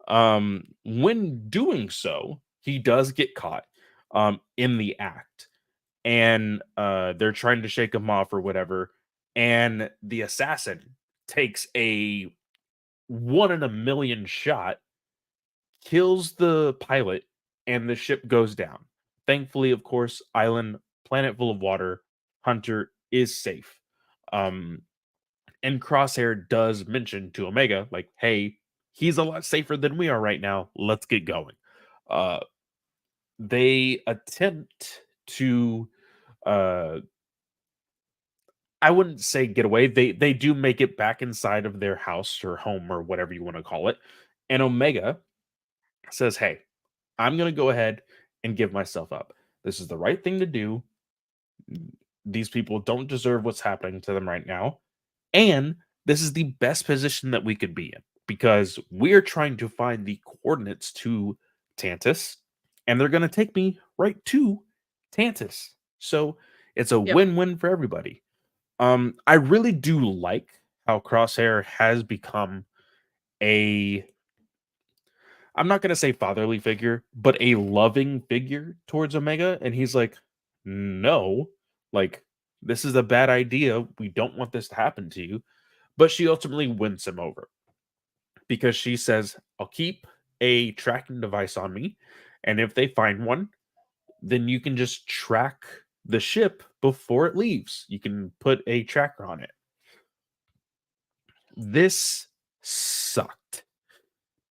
When doing so, he does get caught in the act, and they're trying to shake him off or whatever. And the assassin takes a 1 in a million shot, kills the pilot, and the ship goes down. Thankfully, of course, island, planet full of water, Hunter is safe. Um, and Crosshair does mention to Omega, like, hey, he's a lot safer than we are right now. Let's get going. Uh, they attempt to uh I wouldn't say get away. They do make it back inside of their house or home or whatever you want to call it. And Omega says, "Hey, I'm going to go ahead and give myself up. This is the right thing to do. These people don't deserve what's happening to them right now. And this is the best position that we could be in because we're trying to find the coordinates to Tantus, and they're going to take me right to Tantus. So it's a Yep. win-win for everybody." I really do like how Crosshair has become a I'm not gonna say fatherly figure, but a loving figure towards Omega, and he's like, "No, like this is a bad idea. We don't want this to happen to you." But she ultimately wins him over because she says, "I'll keep a tracking device on me, and if they find one, then you can just track the ship before it leaves. You can put a tracker on it." This sucked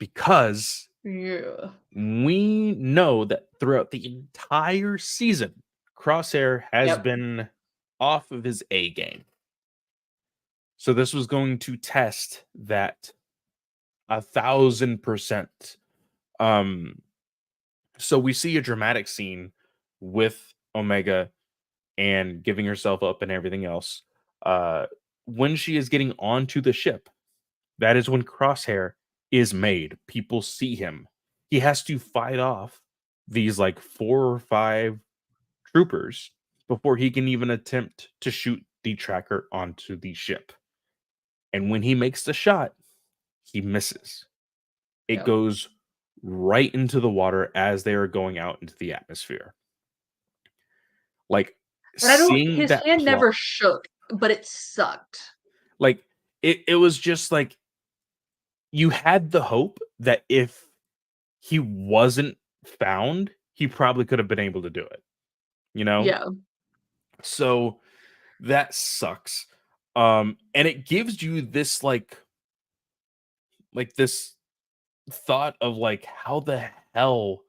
because Yeah. we know that throughout the entire season, Crosshair has Yep. been off of his A game. So this was going to test that 1,000%. Um, so we see a dramatic scene with Omega and giving herself up and everything else. Uh, when she is getting onto the ship, that is when Crosshair is made. People see him. He has to fight off these like 4 or 5 troopers before he can even attempt to shoot the tracker onto the ship. And when he makes the shot, he misses. It Yep. goes right into the water as they are going out into the atmosphere. Like And I don't seeing his that hand plot, never shook, but it sucked. like it was just like you had the hope that if he wasn't found, he probably could have been able to do it, you know? Yeah. So that sucks. And it gives you this like this thought of like how the hell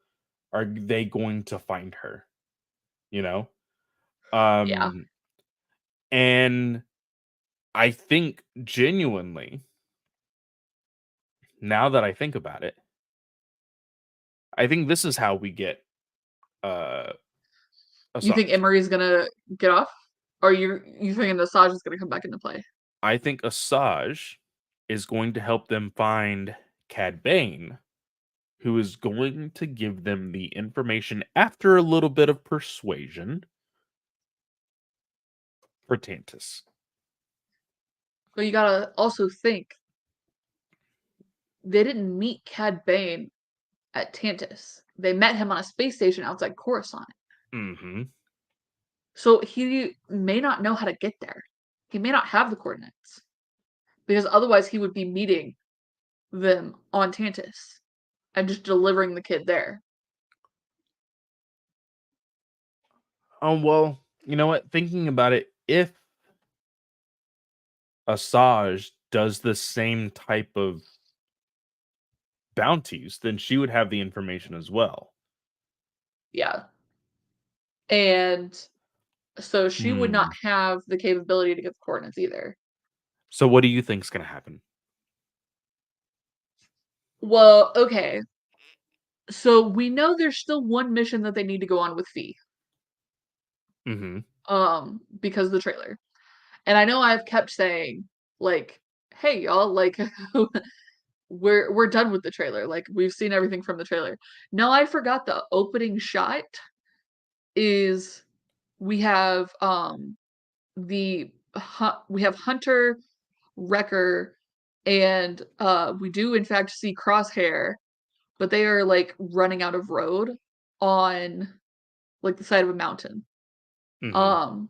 are they going to find her, you know? Yeah. Um and I think genuinely, now that I think about it, I think this is how we get uh You think Asajj. Emery's gonna get off? Or you thinking Asajj is gonna come back into play? I think Asajj is going to help them find Cad Bane, who is going to give them the information after a little bit of persuasion for Tantus. But you gotta also think they didn't meet Cad Bane at Tantus. They met him on a space station outside Coruscant. Hmm. So he may not know how to get there. He may not have the coordinates. Because otherwise he would be meeting them on Tantus and just delivering the kid there. Oh well, you know what? Thinking about it, if Asajj does the same type of bounties, then she would have the information as well. Yeah. And so she would not Hmm. have the capability to give coordinates either. So what do you think's gonna happen? Well, okay. So we know there's still one mission that they need to go on with Fee. Hmm. Because of the trailer. And I know I've kept saying, like, hey y'all, like we're done with the trailer. Like we've seen everything from the trailer. No, I forgot the opening shot is we have we have Hunter, Wrecker, and we do in fact see Crosshair, but they are like running out of road on like the side of a mountain. Hmm. Um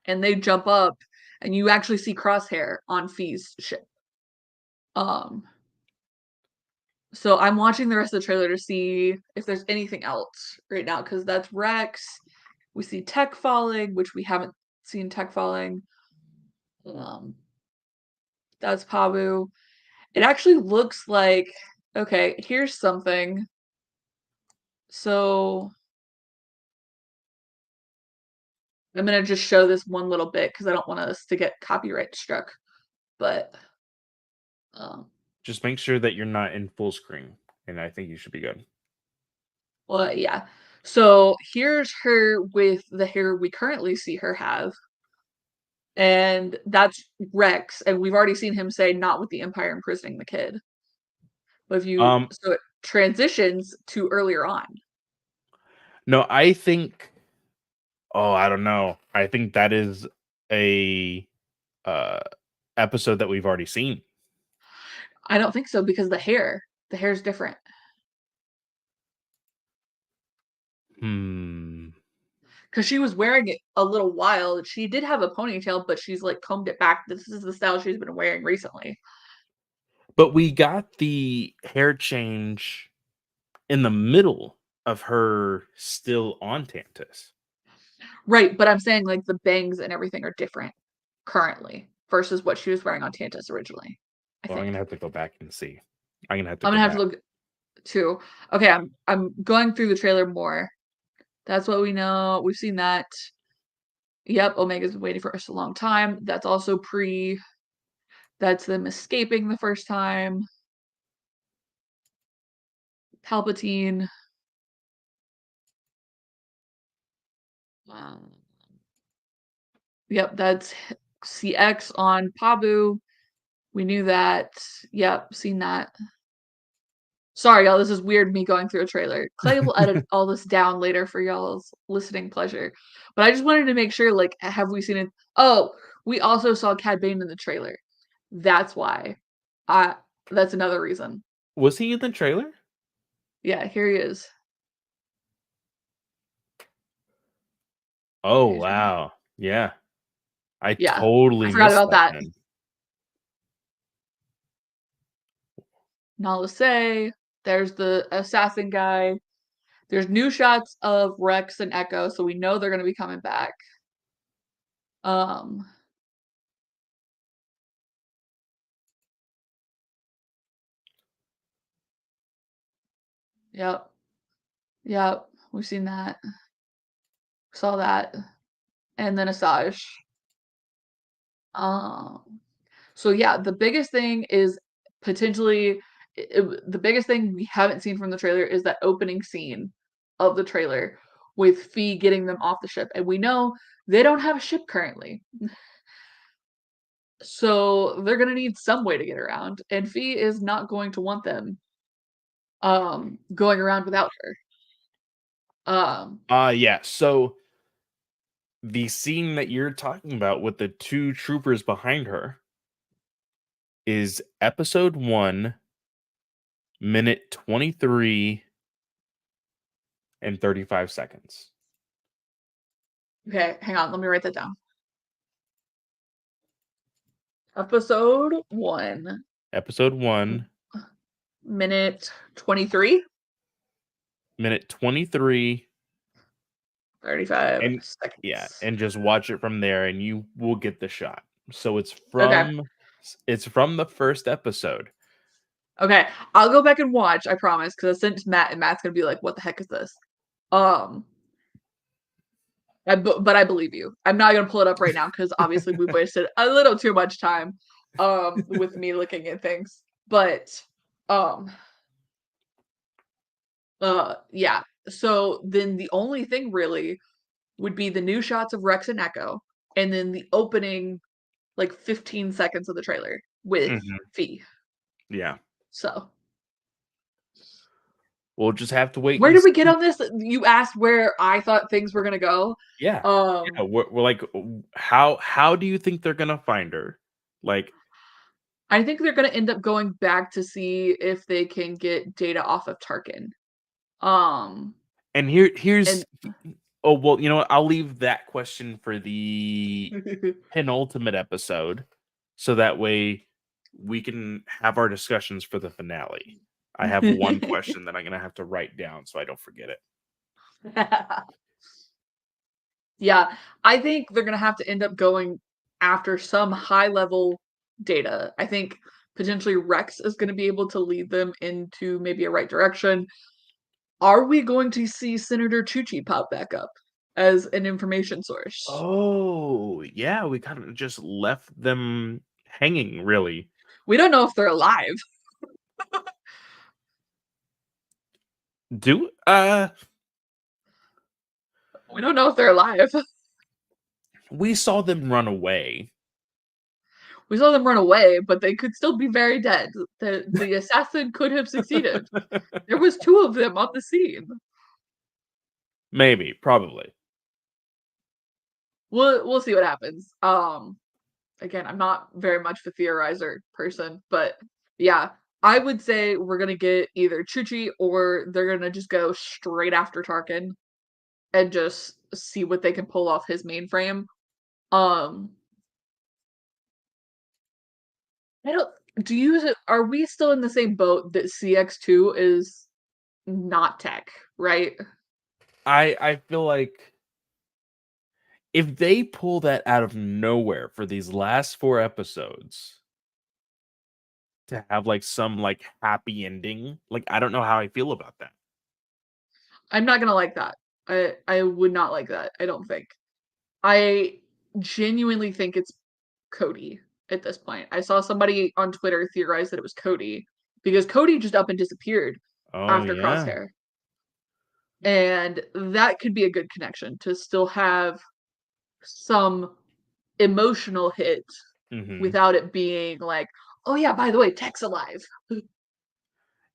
and they jump up and you actually see Crosshair on Fee's ship. Um so I'm watching the rest of the trailer to see if there's anything else right now because that's Rex. We see Tech falling, which we haven't seen Tech falling. Um, that's Pabu. It actually looks like okay, here's something. So I'm gonna just show this one little bit because I don't want us to get copyright struck. But um, Just make sure that you're not in full screen, and I think you should be good. well, yeah. So here's her with the hair we currently see her have, and that's Rex, and we've already seen him say not with the Empire imprisoning the kid. But if you Um, so it transitions to earlier on. no, I think. Oh, I don't know. I think that is a uh episode that we've already seen. I don't think so because the hair's different. Hmm. Because she was wearing it a little while. She did have a ponytail, but she's like combed it back. This is the style she's been wearing recently. But we got the hair change in the middle of her still on Tantus. Right, but I'm saying like the bangs and everything are different currently versus what she was wearing on Tantus originally. I Well, I'm think. gonna have to go back and see. I'm gonna have to I'm go gonna have to back. look too. Okay, I'm going through the trailer more. That's what we know. We've seen that. Yep, Omega's been waiting for us a long time. That's also pre. That's them escaping the first time. Palpatine. Um, yep, that's CX on Pabu. We knew that. Yep, seen that. Sorry, y'all. This is weird. Me going through a trailer. Clay will edit all this down later for y'all's listening pleasure. But I just wanted to make sure. Like, have we seen it? Oh, we also saw Cad Bane in the trailer. That's why. I. That's another reason. Was he in the trailer? Yeah, here he is. Oh Here's him. wow. Yeah. I Yeah, I totally forgot missed about that that. then. Nala say. There's the assassin guy. There's new shots of Rex and Echo, so we know they're gonna be coming back. Um. Yep. Yep. We've seen that. Saw that. And then Asajj. Um, so yeah, the biggest thing is potentially the biggest thing we haven't seen from the trailer is that opening scene of the trailer with Fee getting them off the ship, and we know they don't have a ship currently, so they're gonna need some way to get around, and Fee is not going to want them going around without her. Yeah. So the scene that you're talking about with the two troopers behind her is episode 1, minute 23 and 35 seconds. Okay, hang on, let me write that down. Episode 1, Episode 1, minute 23. minute 23, 35 and yeah, seconds. and just watch it from there and you will get the shot. So Okay. it's from the first episode. Okay. I'll go back and watch, I promise, because I sent it to Matt and Matt's gonna be like, what the heck is this? Um but I believe you. I'm not gonna pull it up right now because obviously we wasted a little too much time with me looking at things. But um yeah. So then the only thing really would be the new shots of Rex and Echo, and then the opening like 15 seconds of the trailer with Mhm. Fee. Yeah. So We'll just have to wait where and did we get see. on this? You asked where I thought things were gonna go. Yeah. Um, Yeah, we're like, how do you think they're gonna find her? Like, I think they're gonna end up going back to see if they can get data off of Tarkin. Um, and and here's oh well, you know what? I'll leave that question for the penultimate episode, so that way we can have our discussions for the finale. I have one question that I'm gonna have to write down so I don't forget it. yeah, I think they're gonna have to end up going after some high level data. I think potentially Rex is gonna be able to lead them into maybe a right direction. Are we going to see Senator Chuchi pop back up as an information source? Oh, yeah, we kind of just left them hanging, really. We don't know if they're alive. Do We don't know if they're alive. we saw them run away. We saw them run away, but they could still be very dead. The assassin could have succeeded. There was two of them on the scene. Maybe, probably. We'll see what happens. Again, I'm not very much of a theorizer person, but yeah, I would say we're gonna get either Chuchi or they're gonna just go straight after Tarkin and just see what they can pull off his mainframe. Um, I don't. Do you? Are we still in the same boat that CX2 is not tech, right? I feel like if they pull that out of nowhere for these last 4 episodes, to have like some like happy ending. Like I don't know how I feel about that. I'm not gonna like that. I would not like that, I don't think. I genuinely think it's Cody at this point. I saw somebody on Twitter theorize that it was Cody because Cody just up and disappeared Oh after yeah. Crosshair. And that could be a good connection to still have some emotional hit Hmm. without it being like, oh yeah, by the way, Tech's alive.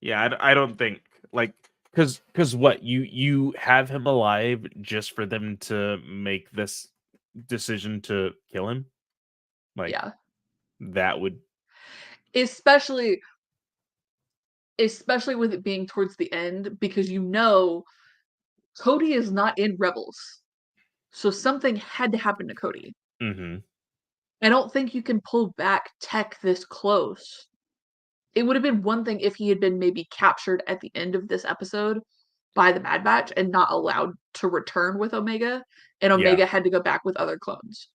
Yeah, I don't think like because what you have him alive just for them to make this decision to kill him. Like Yeah. that would. Especially especially with it being towards the end, because Cody is not in Rebels. So something had to happen to Cody. Hmm. I don't think you can pull back Tech this close. It would have been one thing if he had been maybe captured at the end of this episode by the Bad Batch and not allowed to return with Omega, and Yeah. Omega had to go back with other clones.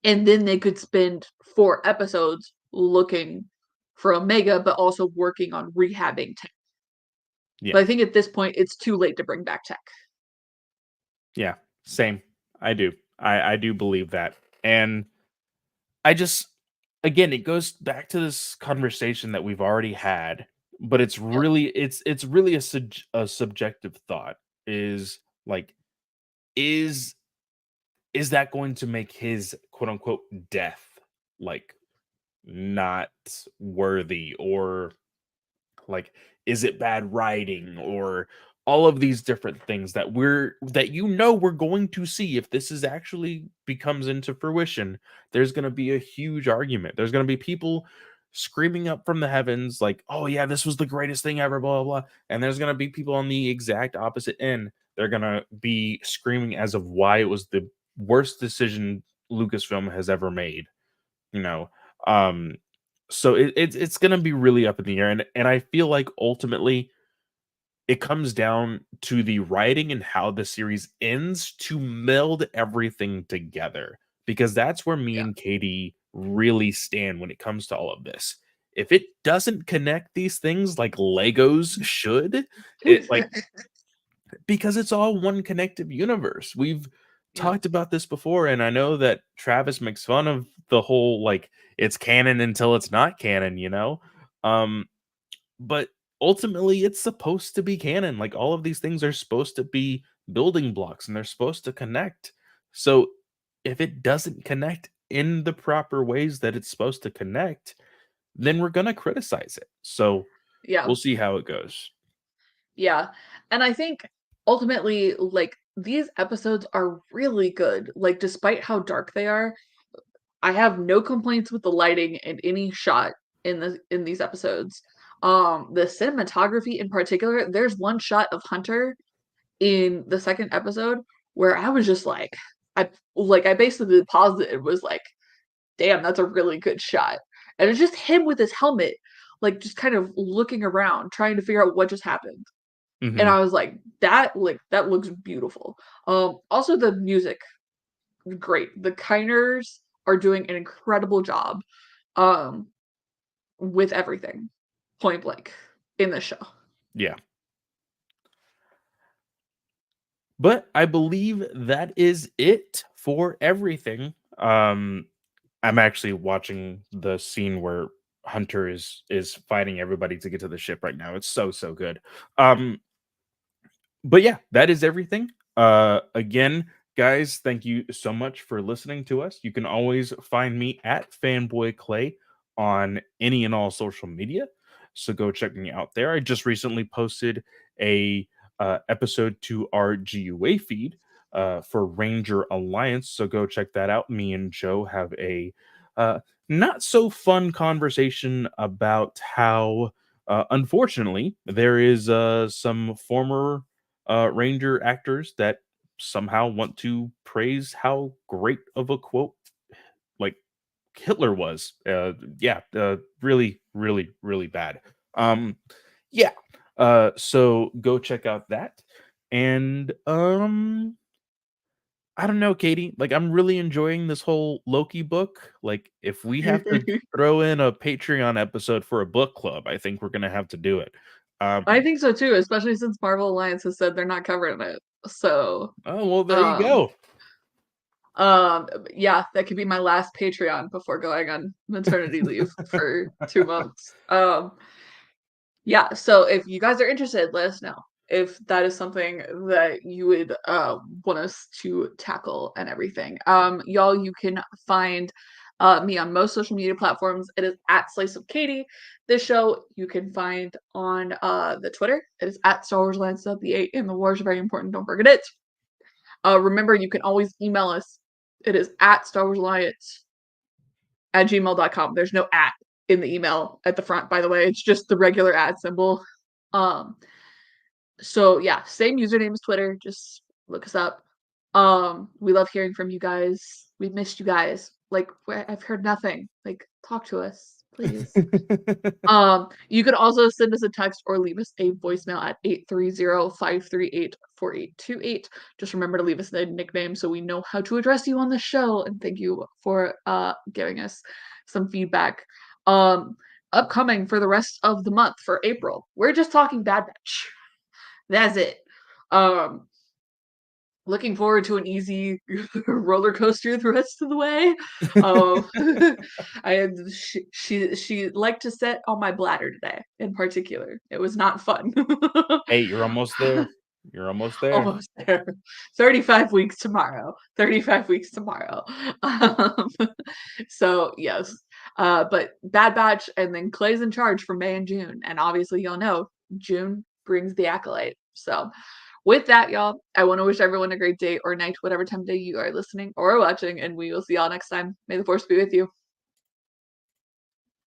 And then they could spend 4 episodes looking for Omega, but also working on rehabbing Tech. Yeah. But I think at this point, it's too late to bring back Tech. Yeah. Same. I do. I do believe that. And I just again it goes back to this conversation that we've already had, but Yep. it's really a subjective thought is like is is that going to make his quote unquote death like not worthy, or like is it bad writing, or all of these different things that we're going to see if this is actually becomes into fruition. There's going to be a huge argument. There's going to be people screaming up from the heavens like, oh yeah, this was the greatest thing ever, blah blah blah. And there's going to be people on the exact opposite end. They're going to be screaming as of why it was the worst decision Lucasfilm has ever made, you know. um so it's gonna be really up in the air, and I feel like ultimately it comes down to the writing and how the series ends to meld everything together, because that's where me Yeah. and Katie really stand when it comes to all of this. If it doesn't connect these things like Legos should, it like because it's all one connective universe. We've Yeah. talked about this before, and I know that Travis makes fun of the whole like it's canon until it's not canon, you know? Um, but ultimately it's supposed to be canon. Like all of these things are supposed to be building blocks and they're supposed to connect. So if it doesn't connect in the proper ways that it's supposed to connect, then we're gonna criticize it. So Yeah. we'll see how it goes. Yeah. And I think ultimately, like, these episodes are really good. Like, despite how dark they are, I have no complaints with the lighting in any shot in these episodes. The cinematography in particular, there's one shot of Hunter in the second episode where I was just I basically paused it and was like, damn, that's a really good shot. And it's just him with his helmet, like just kind of looking around, trying to figure out what just happened. And Hmm. I was like, that looks beautiful. Also the music, great. The Kiners are doing an incredible job um with everything. Point blank in the show. Yeah. But I believe that is it for everything. I'm actually watching the scene where Hunter is fighting everybody to get to the ship right now. It's so good. Um, but yeah, that is everything. Again, guys, thank you so much for listening to us. You can always find me at Fanboy Clay on any and all social media. So go check me out there. I just recently posted a episode to our GUA feed for Ranger Alliance. So go check that out. Me and Joe have a uh, not so fun conversation about how, unfortunately, there is some former Ranger actors that somehow want to praise how great of a quote like Hitler was. Yeah, really, really, really bad. Um, yeah. So go check out that, and I don't know, Katie. Like, I'm really enjoying this whole Loki book. Like, if we have to throw in a Patreon episode for a book club, I think we're gonna have to do it. I Um, think so too, especially since Marvel Alliance has said they're not covering it. So, oh well, there you um, go. yeah, that could be my last Patreon before going on maternity leave for 2 months. Yeah, so if you guys are interested, let us know if that is something that you would want us to tackle and everything. Y'all, you can find me on most social media platforms. It is at Slice of Katie. This show you can find on the Twitter. It is at Star Wars Alliance. The 8 and the wars are very important. Don't forget it. Remember, you can always email us. It is at Star Wars Alliance at gmail.com. There's no at in the email at the front, by the way. It's just the regular at symbol. Um, so yeah, same username as Twitter. Just look us up. We love hearing from you guys. We've missed you guys. Like I've heard nothing. Like talk to us, please. You could also send us a text or leave us a voicemail at 830-538-4828. Just remember to leave us a nickname so we know how to address you on the show. And thank you for giving us some feedback. Um, Upcoming for the rest of the month for April, we're just talking Bad Batch. That's it. Um, Looking forward to an easy roller coaster the rest of the way. Um, she liked to sit on my bladder today, in particular. It was not fun. Hey, you're almost there. You're almost there. Almost there. 35 weeks tomorrow. 35 weeks tomorrow. Um, so yes. But Bad Batch and then Clay's in charge for May and June. And obviously y'all know June brings the acolyte. So with that, y'all, I want to wish everyone a great day or night, whatever time of day you are listening or watching, and we will see y'all next time. May the force be with you.